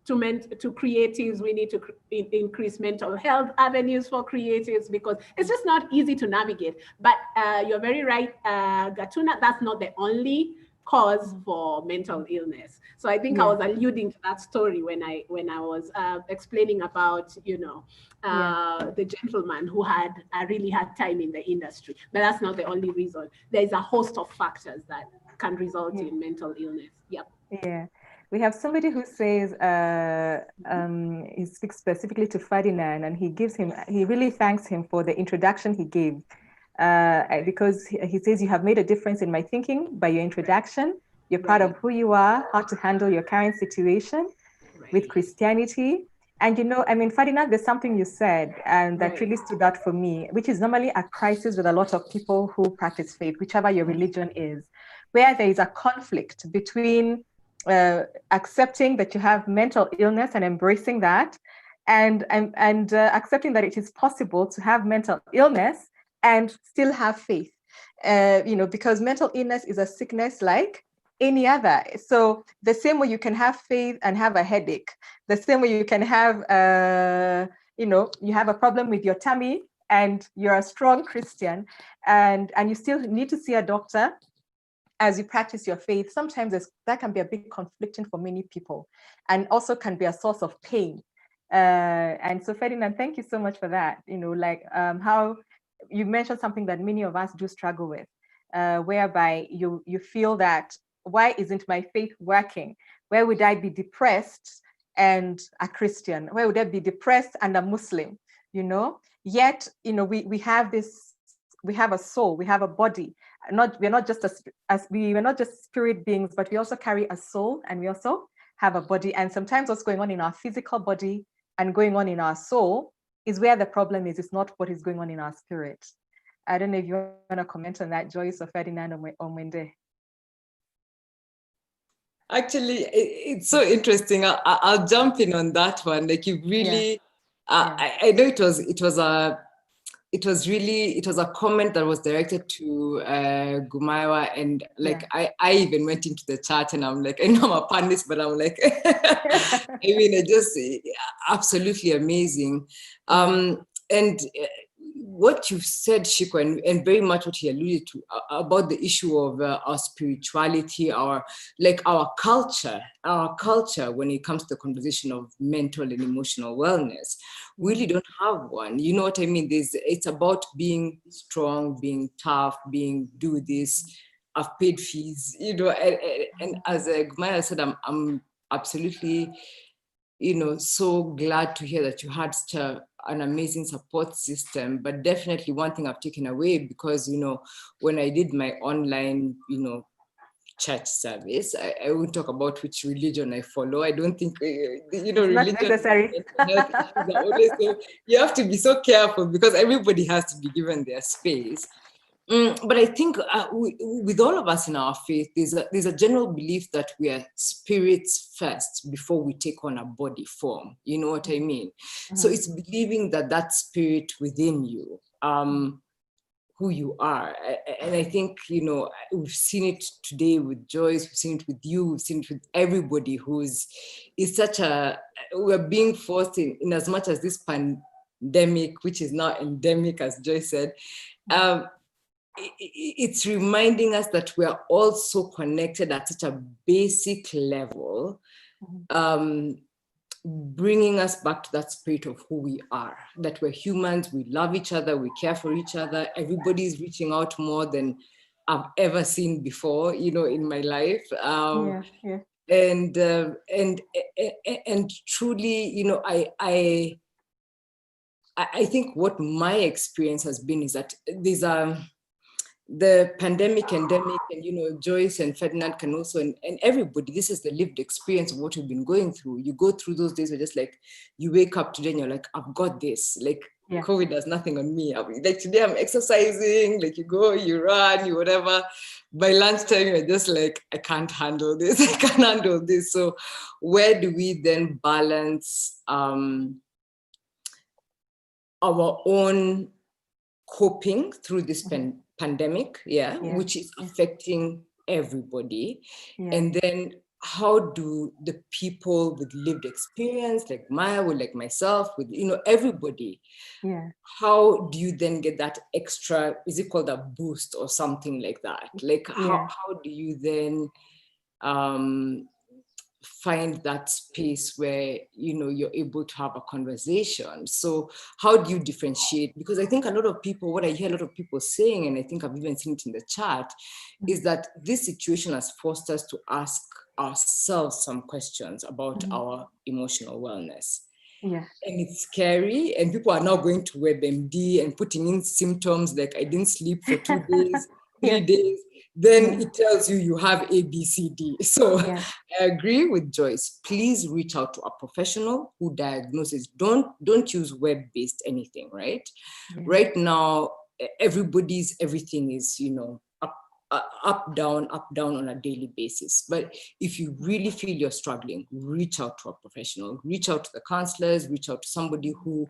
to creatives. We need to increase mental health avenues for creatives, because it's just not easy to navigate. But you're very right, Gatuna, that's not the only cause for mental illness. So I think I was alluding to that story when I was explaining about, the gentleman who had a really hard time in the industry. But that's not the only reason. There's a host of factors that can result in mental illness. Yeah. We have somebody who says, he speaks specifically to Ferdinand, and he really thanks him for the introduction he gave. Because he says, you have made a difference in my thinking by your introduction. You're proud of who you are, how to handle your current situation with Christianity. And, Ferdinand, there's something you said, and that really stood out for me, which is normally a crisis with a lot of people who practice faith, whichever your religion is, where there is a conflict between accepting that you have mental illness and embracing that, and accepting that it is possible to have mental illness and still have faith, because mental illness is a sickness like any other. So the same way you can have faith and have a headache, the same way you can have, you have a problem with your tummy and you're a strong Christian, and you still need to see a doctor as you practice your faith. Sometimes that can be a bit conflicting for many people, and also can be a source of pain. And so, Ferdinand, thank you so much for that. How you mentioned something that many of us do struggle with, whereby you feel that, why isn't my faith working? Where would I be depressed and a Christian? Where would I be depressed and a Muslim? Yet, we have this, we have a soul, we have a body. We're not just spirit beings, but we also carry a soul, and we also have a body. And sometimes what's going on in our physical body and going on in our soul is where the problem is. It's not what is going on in our spirit. I don't know if you want to comment on that, Joyce or Ferdinand or Mwende. Actually, it's so interesting. I'll jump in on that one. Like, you really, I know it was a comment that was directed to Gumaiwa, and I even went into the chat, and I'm like, I know I'm a panelist, but I'm like, it just absolutely amazing. And what you've said, Shiko, and very much what he alluded to about the issue of our spirituality, our culture when it comes to the conversation of mental and emotional wellness, we really don't have one. You know what I mean? It's about being strong, being tough, do this. I've paid fees, and as Gumaya said, I'm absolutely, so glad to hear that you had such an amazing support system. But definitely one thing I've taken away, because, when I did my online, church service, I won't talk about which religion I follow. I don't think, religion not necessary. So you have to be so careful, because everybody has to be given their space. But I think with all of us in our faith, there's a general belief that we are spirits first before we take on a body form. You know what I mean? Mm-hmm. So it's believing that spirit within you, who you are. And I think, we've seen it today with Joyce, we've seen it with you, we've seen it with everybody we're being forced in as much as this pandemic, which is now endemic, as Joyce said, it's reminding us that we are all so connected at such a basic level, bringing us back to that spirit of who we are, that we're humans, we love each other, we care for each other. Everybody's reaching out more than I've ever seen before, in my life. And truly, I think what my experience has been is that these the pandemic, endemic, and Joyce and Ferdinand can also, and everybody, this is the lived experience of what we've been going through. You go through those days where just like, you wake up today and you're like, I've got this, like COVID does nothing on me. Like today I'm exercising, like you go, you run, you whatever. By lunchtime, you're just like, I can't handle this, I can't handle this. So where do we then balance our own coping through this pandemic, which is affecting everybody, and then how do the people with lived experience, like Maya, or like myself, with everybody, how do you then get that extra? Is it called a boost or something like that? Like how do you then find that space where you're able to have a conversation? So how do you differentiate? Because I think a lot of people, what I hear a lot of people saying, and I think I've even seen it in the chat, is that this situation has forced us to ask ourselves some questions about our emotional wellness. And it's scary, and people are now going to WebMD and putting in symptoms like, I didn't sleep for 2 days, 3 days. Then it tells you have A, B, C, D. So I agree with Joyce. Please reach out to a professional who diagnoses. Don't use web-based anything, right? Right now, everything is, up, down on a daily basis. But if you really feel you're struggling, reach out to a professional, reach out to the counselors, reach out to somebody who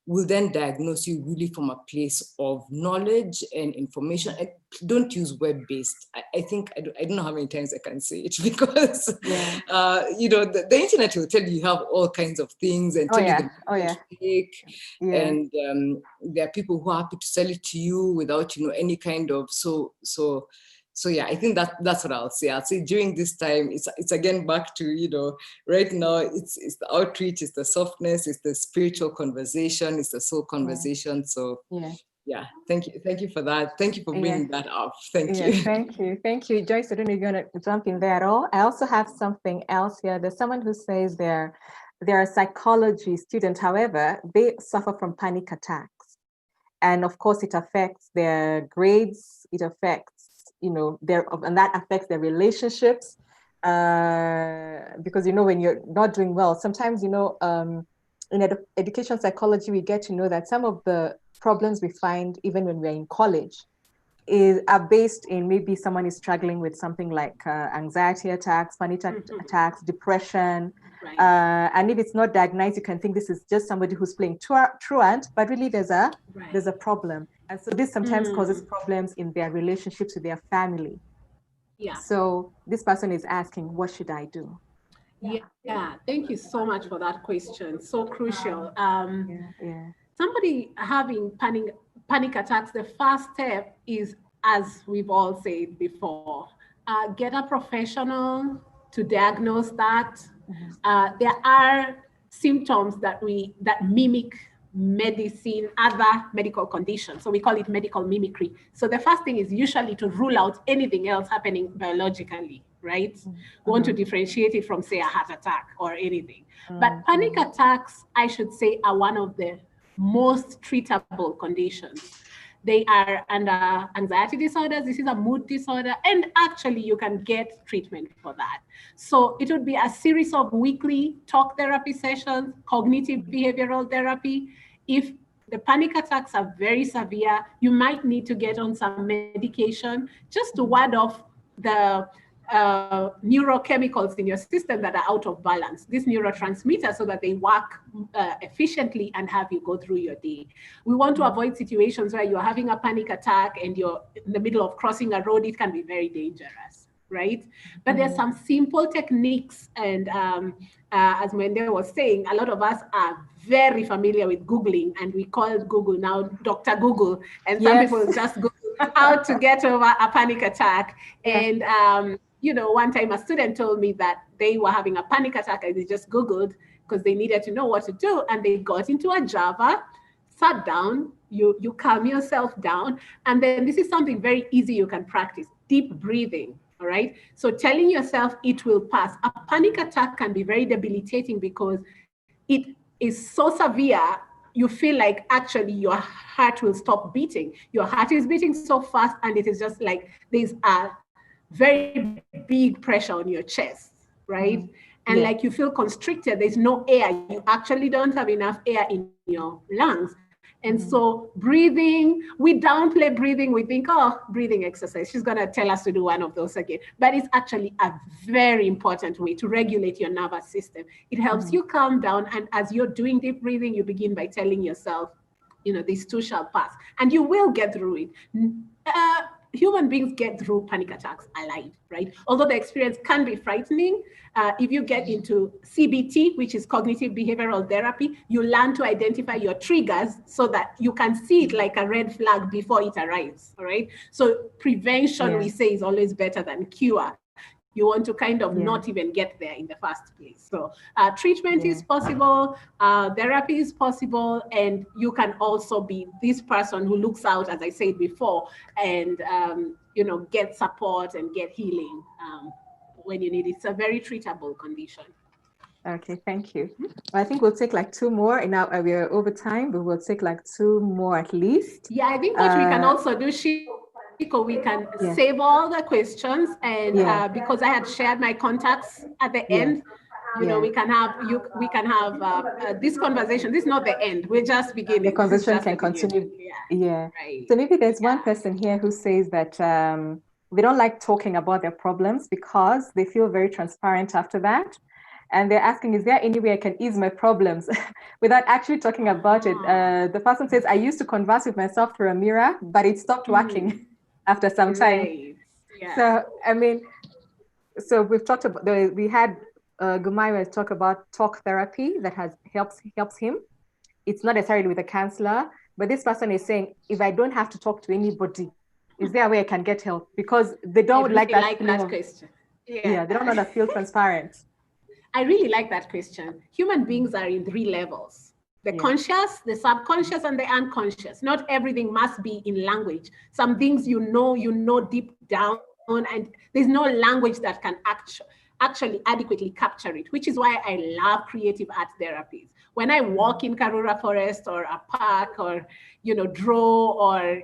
will then diagnose you really from a place of knowledge and information. And don't use web-based. I think, I don't know how many times I can say it, because, the internet will tell you have all kinds of things and tell you the take. And there are people who are happy to sell it to you without, any kind of, so yeah, I think that's what I'll say. I'll say during this time, it's again back to, right now, it's the outreach, it's the softness, it's the spiritual conversation, it's the soul conversation. So yeah, thank you for that. Thank you for bringing that up. Thank you. Thank you, Joyce. I don't know if you're going to jump in there at all. I also have something else here. There's someone who says they're a psychology student. However, they suffer from panic attacks, and of course, it affects their grades. It affects and that affects their relationships, because when you're not doing well, sometimes in education psychology, we get to know that some of the problems we find even when we're in college are based in maybe someone is struggling with something like anxiety attacks, panic attacks, depression. And if it's not diagnosed, you can think this is just somebody who's playing truant, but really there's a problem. And so this sometimes causes problems in their relationships with their family. So this person is asking, what should I do? Thank you so much for that question. So crucial. Somebody having panic attacks, the first step is, as we've all said before, get a professional to diagnose that. There are symptoms that mimic medicine, other medical conditions. So we call it medical mimicry. So the first thing is usually to rule out anything else happening biologically, right? We want to differentiate it from, say, a heart attack or anything. But panic attacks, I should say, are one of the most treatable conditions. They are under anxiety disorders. This is a mood disorder. And actually, you can get treatment for that. So it would be a series of weekly talk therapy sessions, cognitive behavioral therapy. If the panic attacks are very severe, you might need to get on some medication just to ward off the neurochemicals in your system that are out of balance, these neurotransmitters, so that they work efficiently and have you go through your day. We want to avoid situations where you're having a panic attack and you're in the middle of crossing a road. It can be very dangerous, right? But there's some simple techniques, and as Mwende was saying, a lot of us are very familiar with Googling, and we call Google now Dr. Google, and some people just Google how to get over a panic attack. And one time a student told me that they were having a panic attack and they just Googled because they needed to know what to do, and they got into a Java, sat down, you calm yourself down, and then this is something very easy you can practice: deep breathing. All right. So telling yourself it will pass. A panic attack can be very debilitating because it is so severe. You feel like actually your heart will stop beating. Your heart is beating so fast, and it is just like there's a very big pressure on your chest, right? And like you feel constricted. There's no air. You actually don't have enough air in your lungs. And so breathing, we downplay breathing. We think, oh, breathing exercise. She's going to tell us to do one of those again. But it's actually a very important way to regulate your nervous system. It helps you calm down. And as you're doing deep breathing, you begin by telling yourself, this too shall pass. And you will get through it. Human beings get through panic attacks alive, right? Although the experience can be frightening, if you get into CBT, which is cognitive behavioral therapy, you learn to identify your triggers so that you can see it like a red flag before it arrives, all right? So prevention, we say, is always better than cure. You want to kind of not even get there in the first place. So treatment is possible, therapy is possible, and you can also be this person who looks out, as I said before, and get support and get healing when you need it. It's a very treatable condition. Okay, thank you. I think we'll take like two more. Now we're over time, but we'll take like two more at least. Yeah, I think what we can also do, we can save all the questions, and because I had shared my contacts at the end, we can have this conversation. This is not the end. We're just beginning. The conversation can continue. Right. So maybe there's one person here who says that they don't like talking about their problems because they feel very transparent after that. And they're asking, is there any way I can ease my problems without actually talking about it? The person says, I used to converse with myself through a mirror, but it stopped working after some time. So, I mean, so we've talked about, we had Gumaiwa talk about talk therapy that helps him. It's not necessarily with a counselor, but this person is saying, if I don't have to talk to anybody, is there a way I can get help? Because they don't like that question. They don't want to feel transparent. I really like that question. Human beings are in 3 levels: the conscious, the subconscious, and the unconscious. Not everything must be in language. Some things you know deep down, and there's no language that can actually adequately capture it, which is why I love creative art therapies. When I walk in Karura Forest or a park, or draw, or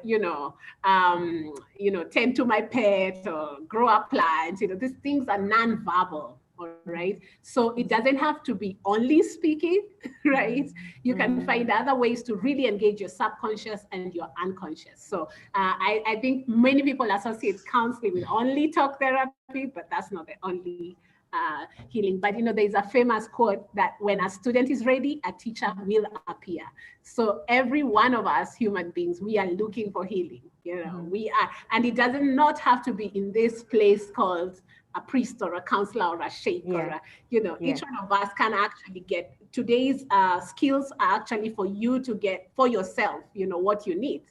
tend to my pet or grow a plant, these things are non-verbal. All right. So it doesn't have to be only speaking, right? You can find other ways to really engage your subconscious and your unconscious. So I think many people associate counseling with only talk therapy, but that's not the only healing. But there's a famous quote that when a student is ready, a teacher will appear. So every one of us human beings, we are looking for healing. We are, and it does not have to be in this place called a priest or a counselor or a sheikh or each one of us can actually get today's skills are actually for you to get for yourself, what you need,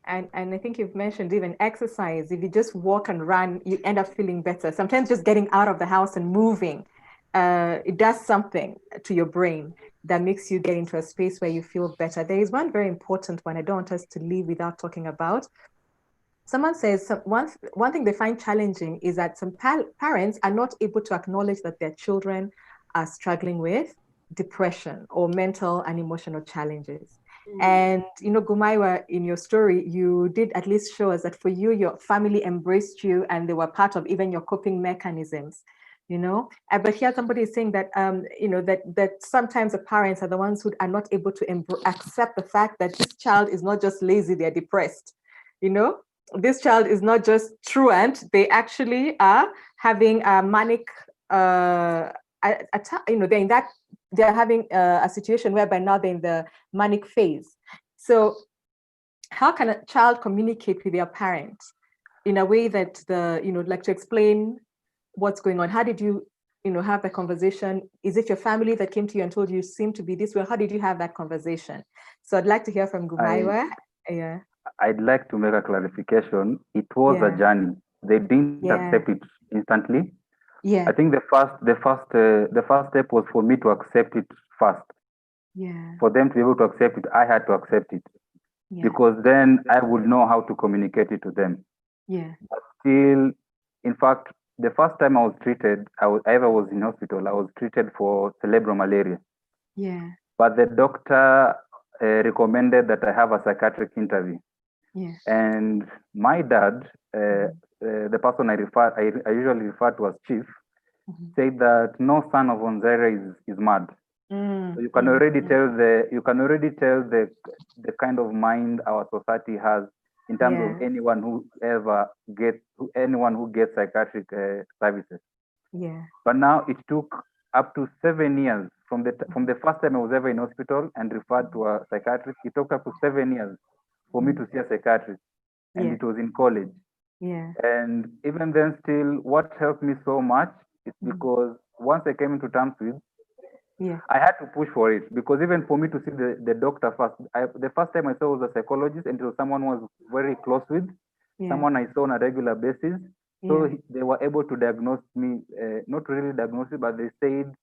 And I think you've mentioned even exercise. If you just walk and run, you end up feeling better. Sometimes just getting out of the house and moving, it does something to your brain that makes you get into a space where you feel better. There is one very important one I don't want us to leave without talking about. Someone says one thing they find challenging is that some parents are not able to acknowledge that their children are struggling with depression or mental and emotional challenges. And, Gumaiwa, in your story, you did at least show us that for you, your family embraced you and they were part of even your coping mechanisms, But here somebody is saying that, that sometimes the parents are the ones who are not able to accept the fact that this child is not just lazy, they're depressed, This child is not just truant, they actually are having a manic, they're having a situation whereby now they're in the manic phase. So how can a child communicate with their parent in a way that like to explain what's going on. How did you, have the conversation? Is it your family that came to you and told you seem to be this way? How did you have that conversation? So I'd like to hear from Gumaiwa. Yeah. I'd like to make a clarification. It was a Yeah. journey. They didn't Yeah. accept it instantly. Yeah. I think the first step was for me to accept it first. Yeah. For them to be able to accept it, I had to accept it. Yeah. Because then I would know how to communicate it to them. Yeah. But still, in fact, the first time I was treated, I ever was in hospital, I was treated for cerebral malaria. Yeah. But the doctor recommended that I have a psychiatric interview. Yeah. And my dad, the person I usually refer to as chief, said that no son of Onzera is mad. So you can already tell the kind of mind our society has in terms of anyone who gets psychiatric services. Yeah. But now it took up to 7 years from the first time I was ever in hospital and referred to a psychiatrist. It took up to 7 years for me to see a psychiatrist, and it was in college. Yeah. And even then, still, what helped me so much is because once I came into terms with, I had to push for it, because even for me to see the doctor first, the first time I saw was a psychologist, and it was someone who was very close with, someone I saw on a regular basis. So they were able to diagnose me, not really diagnose it, but they said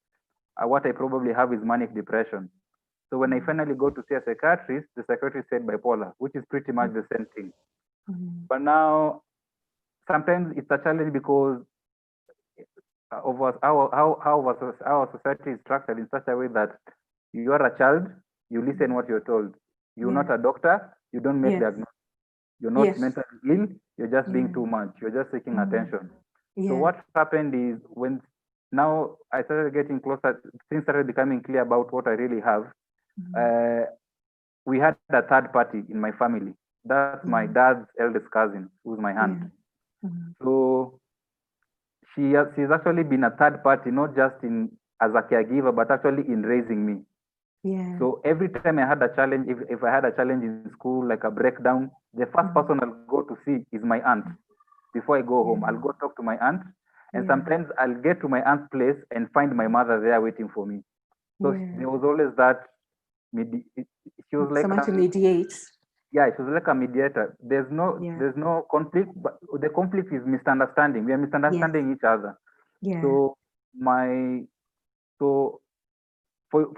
what I probably have is manic depression. So when I finally go to see a psychiatrist, the psychiatrist said bipolar, which is pretty much the same thing. But now, sometimes it's a challenge because of how our society is structured in such a way that you are a child, you listen what you're told. You're not a doctor, you don't make diagnosis. You're not mentally ill, you're just being too much, you're just seeking attention. So what happened is, when now I started getting closer, things started becoming clear about what I really have. We had a third party in my family. That's my dad's eldest cousin, who's my aunt. So she's actually been a third party, not just as a caregiver, but actually in raising me. So every time I had a challenge, if I had a challenge in school, like a breakdown, the first person I'll go to see is my aunt. Before I go home, I'll go talk to my aunt, and sometimes I'll get to my aunt's place and find my mother there waiting for me. So there was always that. She was like someone to mediate. Yeah, she was like a mediator. There's no conflict, but the conflict is misunderstanding. We are misunderstanding each other. So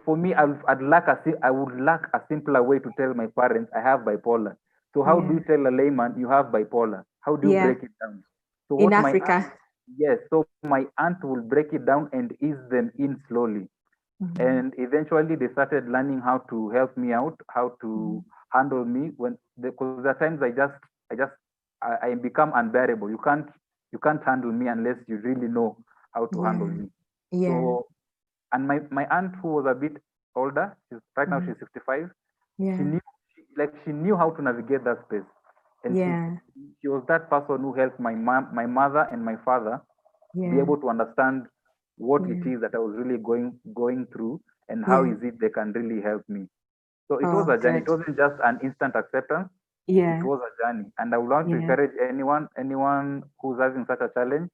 for me, I would lack a simpler way to tell my parents I have bipolar. So how do you tell a layman you have bipolar? How do you break it down? So in Africa. So my aunt will break it down and ease them in slowly. And eventually they started learning how to help me out, how to handle me because at times I become unbearable. You can't handle me unless you really know how to handle me. So, and my aunt, who was a bit older, right now she's 65. She knew how to navigate that space, and she was that person who helped my mother and my father be able to understand what it is that I was really going through, and how is it they can really help me. So it was a journey. It wasn't just an instant acceptance. It was a journey, and I would want to encourage anyone who's having such a challenge.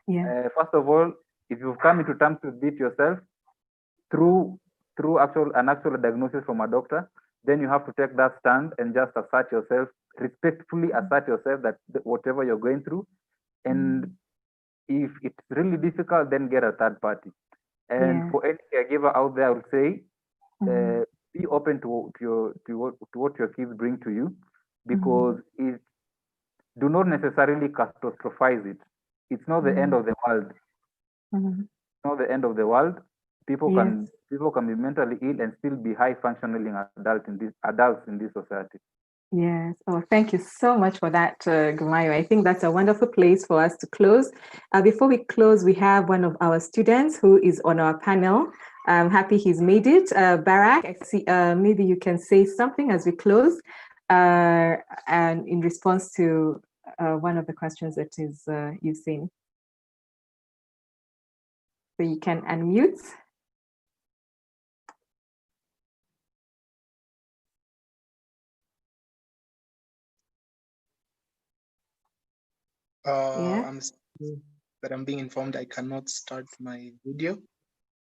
First of all, if you've come into terms with it yourself through an actual diagnosis from a doctor, then you have to take that stand and just assert yourself, respectfully assert yourself that whatever you're going through, and if it's really difficult, then get a third party. And for any caregiver out there, I would say, be open to what your kids bring to you, because do not necessarily catastrophize it. It's not the end of the world. It's not the end of the world. People can be mentally ill and still be high functioning adults in this society. Yes. Oh, thank you so much for that, Gumayo. I think that's a wonderful place for us to close. Before we close, we have one of our students who is on our panel. I'm happy he's made it. Barak, I see, maybe you can say something as we close, and in response to one of the questions that is you've seen. So you can unmute. Yeah. I'm seeing that I'm being informed I cannot start my video.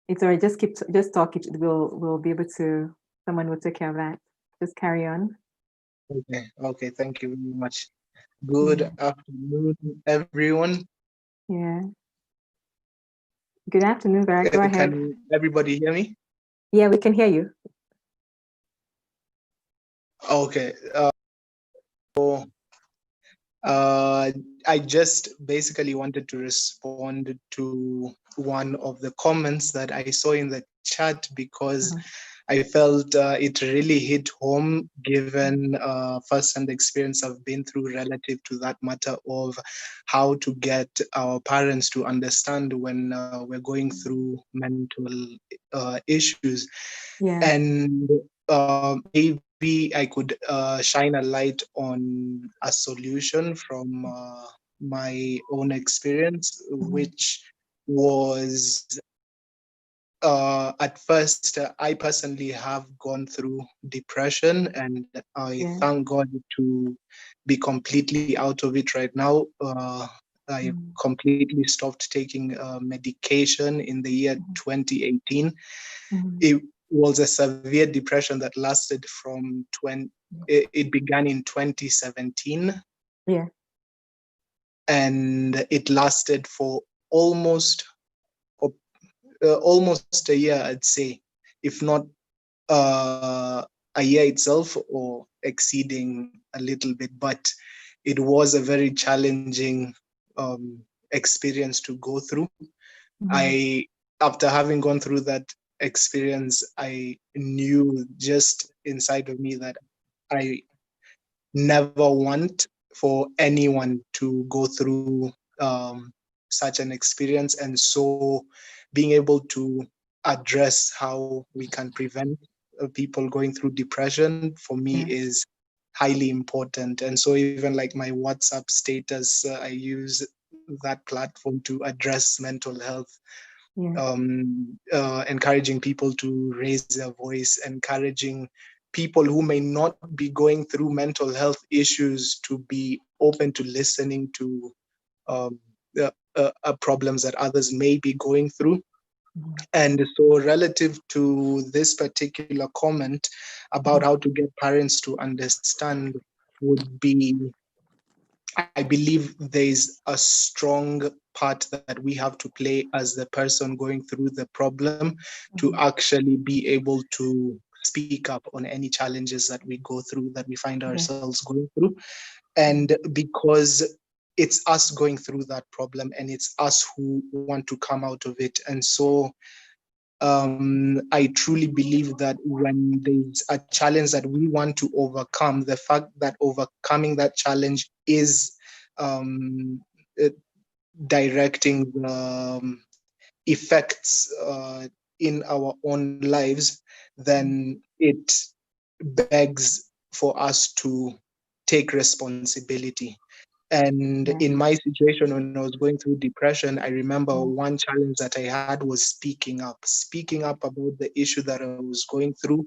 It's all right. Just talk. We'll be able to. Someone will take care of that. Just carry on. Okay. Thank you very much. Good afternoon, everyone. Yeah. Good afternoon, Greg. Go ahead. Can everybody hear me? Yeah, we can hear you. Okay. I just basically wanted to respond to one of the comments that I saw in the chat because I felt it really hit home given first-hand experience I've been through relative to that matter of how to get our parents to understand when we're going through mental issues. Yeah. And maybe I could shine a light on a solution from my own experience, which was at first, I personally have gone through depression, and I thank God to be completely out of it right now. I completely stopped taking medication in the year 2018. It was a severe depression that lasted from it began in 2017. Yeah. And it lasted for almost a year, I'd say, if not a year itself or exceeding a little bit. But it was a very challenging experience to go through. After having gone through that experience, I knew just inside of me that I never want for anyone to go through such an experience. And so being able to address how we can prevent people going through depression for me is highly important. And so even like my WhatsApp status, I use that platform to address mental health. Encouraging people to raise their voice, encouraging people who may not be going through mental health issues to be open to listening to problems that others may be going through. And so relative to this particular comment about how to get parents to understand would be, I believe there's a strong part that we have to play as the person going through the problem to actually be able to speak up on any challenges that we go through, that we find ourselves going through. And because it's us going through that problem and it's us who want to come out of it. And so I truly believe that when there's a challenge that we want to overcome, the fact that overcoming that challenge is directing the effects in our own lives, then it begs for us to take responsibility. And in my situation, when I was going through depression, I remember one challenge that I had was speaking up about the issue that I was going through.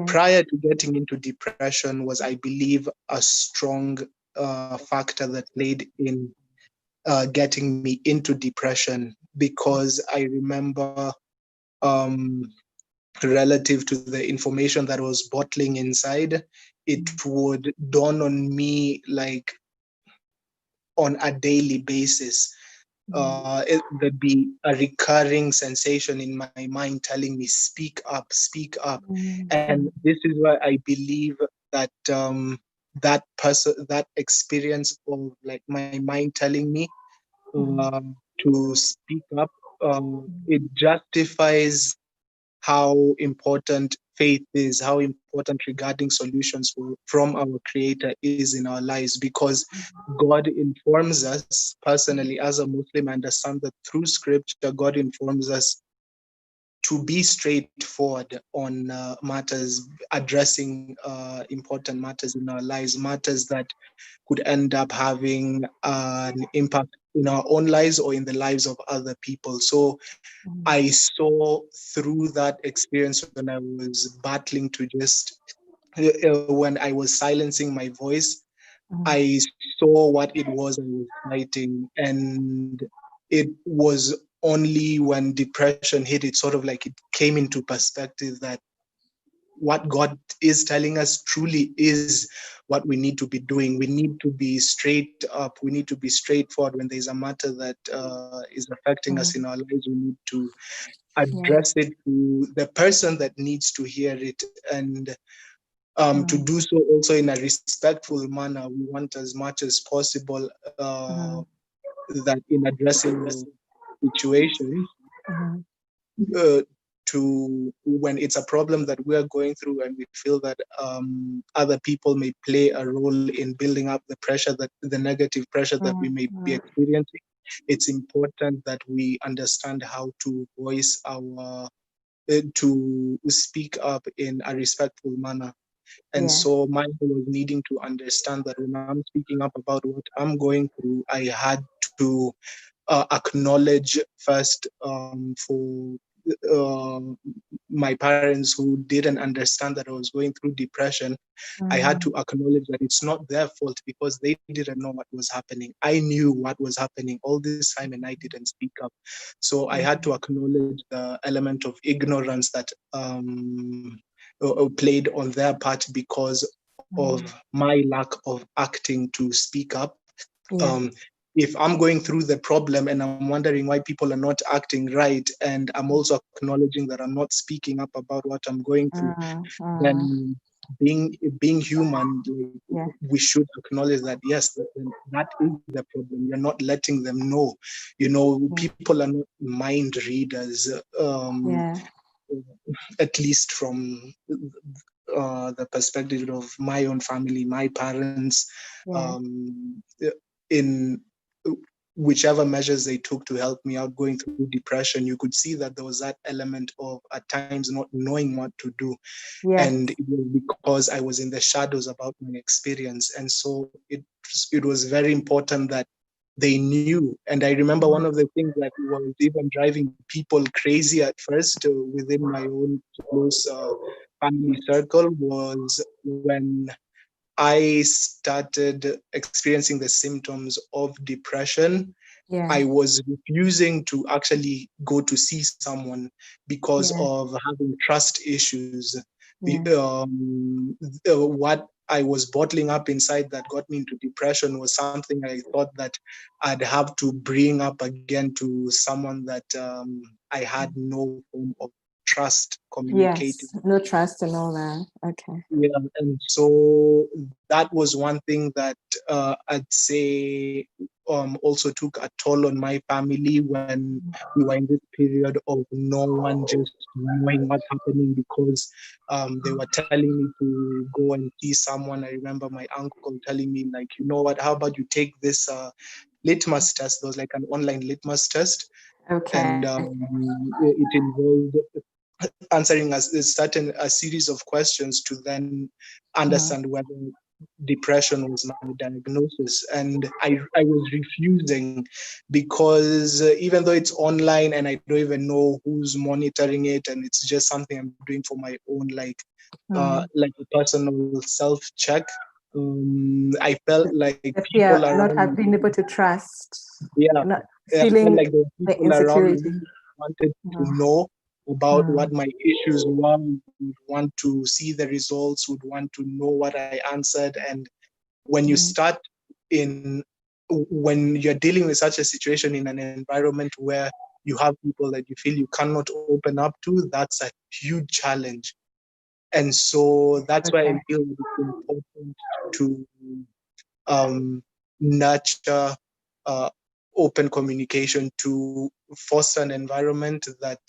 Prior to getting into depression was, I believe, a strong factor that played in getting me into depression, because I remember relative to the information that was bottling inside, it would dawn on me like on a daily basis. There'd be a recurring sensation in my mind telling me, speak up, speak up. And this is why I believe that that experience of like my mind telling me to speak up, it justifies how important faith is, how important regarding solutions from our Creator is in our lives, because God informs us personally as a Muslim. I understand that through Scripture, God informs us to be straightforward on matters, addressing important matters in our lives, matters that could end up having an impact in our own lives or in the lives of other people. So I saw through that experience when I was battling to just, when I was silencing my voice, I saw what it was I was fighting, and it was only when depression hit, it sort of like it came into perspective that what God is telling us truly is what we need to be doing. We need to be straight up. We need to be straightforward when there's a matter that is affecting us in our lives. We need to address it to the person that needs to hear it, and to do so also in a respectful manner. We want as much as possible that in addressing the situation, to when it's a problem that we are going through and we feel that other people may play a role in building up the pressure, that the negative pressure that we may be experiencing, it's important that we understand how to voice our to speak up in a respectful manner. And so mine was needing to understand that when I'm speaking up about what I'm going through, I had to acknowledge first for my parents who didn't understand that I was going through depression. I had to acknowledge that it's not their fault because they didn't know what was happening. I knew what was happening all this time and I didn't speak up. So I had to acknowledge the element of ignorance that played on their part because of my lack of acting to speak up. If I'm going through the problem and I'm wondering why people are not acting right, and I'm also acknowledging that I'm not speaking up about what I'm going through, then being human, we should acknowledge that, yes, that is the problem. You're not letting them know. People are not mind readers, at least from the perspective of my own family, my parents, in whichever measures they took to help me out going through depression, you could see that there was that element of at times not knowing what to do. And it was because I was in the shadows about my experience. And so it was very important that they knew. And I remember one of the things that was even driving people crazy at first within my own close family circle was when I started experiencing the symptoms of depression. I was refusing to actually go to see someone because of having trust issues. What I was bottling up inside that got me into depression was something I thought that I'd have to bring up again to someone that I had no form of trust communicating. Yes, no trust and all that. Okay. Yeah, and so that was one thing that I'd say also took a toll on my family when we were in this period of no one just knowing what's happening, because they were telling me to go and see someone. I remember my uncle telling me, like, you know what, how about you take this litmus test? There was like an online litmus test. Okay. And it involved answering a series of questions to then understand whether depression was my diagnosis. And I was refusing because even though it's online and I don't even know who's monitoring it, and it's just something I'm doing for my own like a personal self-check, I felt like people around not have been able to trust. Not I feeling felt like there were the people around insecurity. me who wanted to know about what my issues were, would want to see the results, would want to know what I answered. And when you start when you're dealing with such a situation in an environment where you have people that you feel you cannot open up to, that's a huge challenge. And so that's why I feel it's important to nurture open communication, to foster an environment that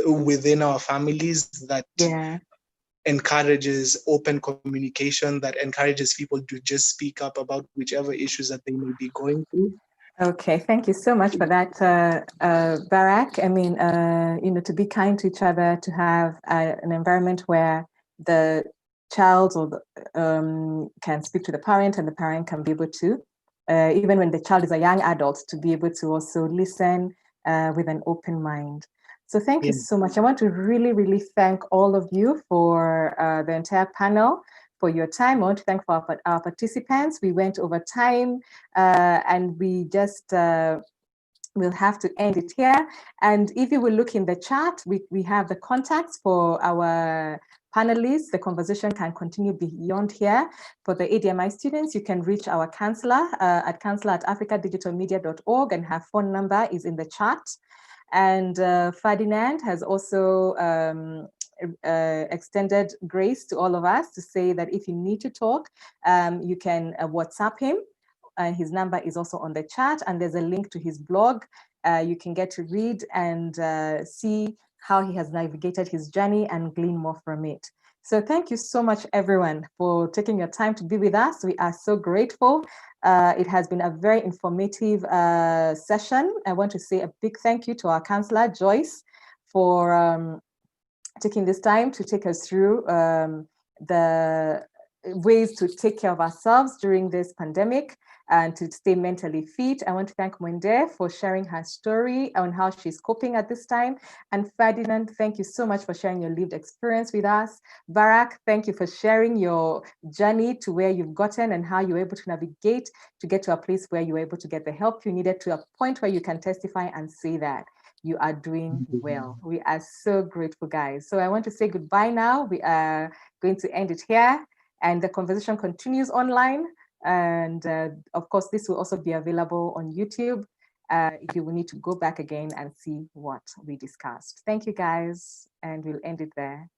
within our families that encourages open communication, that encourages people to just speak up about whichever issues that they may be going through. Okay, thank you so much for that, Barak. I mean, to be kind to each other, to have an environment where the child or can speak to the parent and the parent can be able to, even when the child is a young adult, to be able to also listen with an open mind. So thank you so much. I want to really, really thank all of you for the entire panel for your time. I want to thank for our participants. We went over time and we just we'll have to end it here. And if you will look in the chat, we have the contacts for our panelists. The conversation can continue beyond here. For the ADMI students, you can reach our counselor at counselor@africadigitalmedia.org, and her phone number is in the chat. And Ferdinand has also extended grace to all of us to say that if you need to talk, you can WhatsApp him. His number is also on the chat, and there's a link to his blog. You can get to read and see how he has navigated his journey and glean more from it. So thank you so much, everyone, for taking your time to be with us. We are so grateful. It has been a very informative session. I want to say a big thank you to our counselor, Joyce, for taking this time to take us through the ways to take care of ourselves during this pandemic and to stay mentally fit. I want to thank Mwende for sharing her story on how she's coping at this time. And Ferdinand, thank you so much for sharing your lived experience with us. Barak, thank you for sharing your journey to where you've gotten and how you were able to navigate to get to a place where you were able to get the help you needed, to a point where you can testify and say that you are doing well. We are so grateful, guys. So I want to say goodbye now. We are going to end it here, and the conversation continues online. And of course, this will also be available on YouTube if you will need to go back again and see what we discussed. Thank you, guys, and we'll end it there.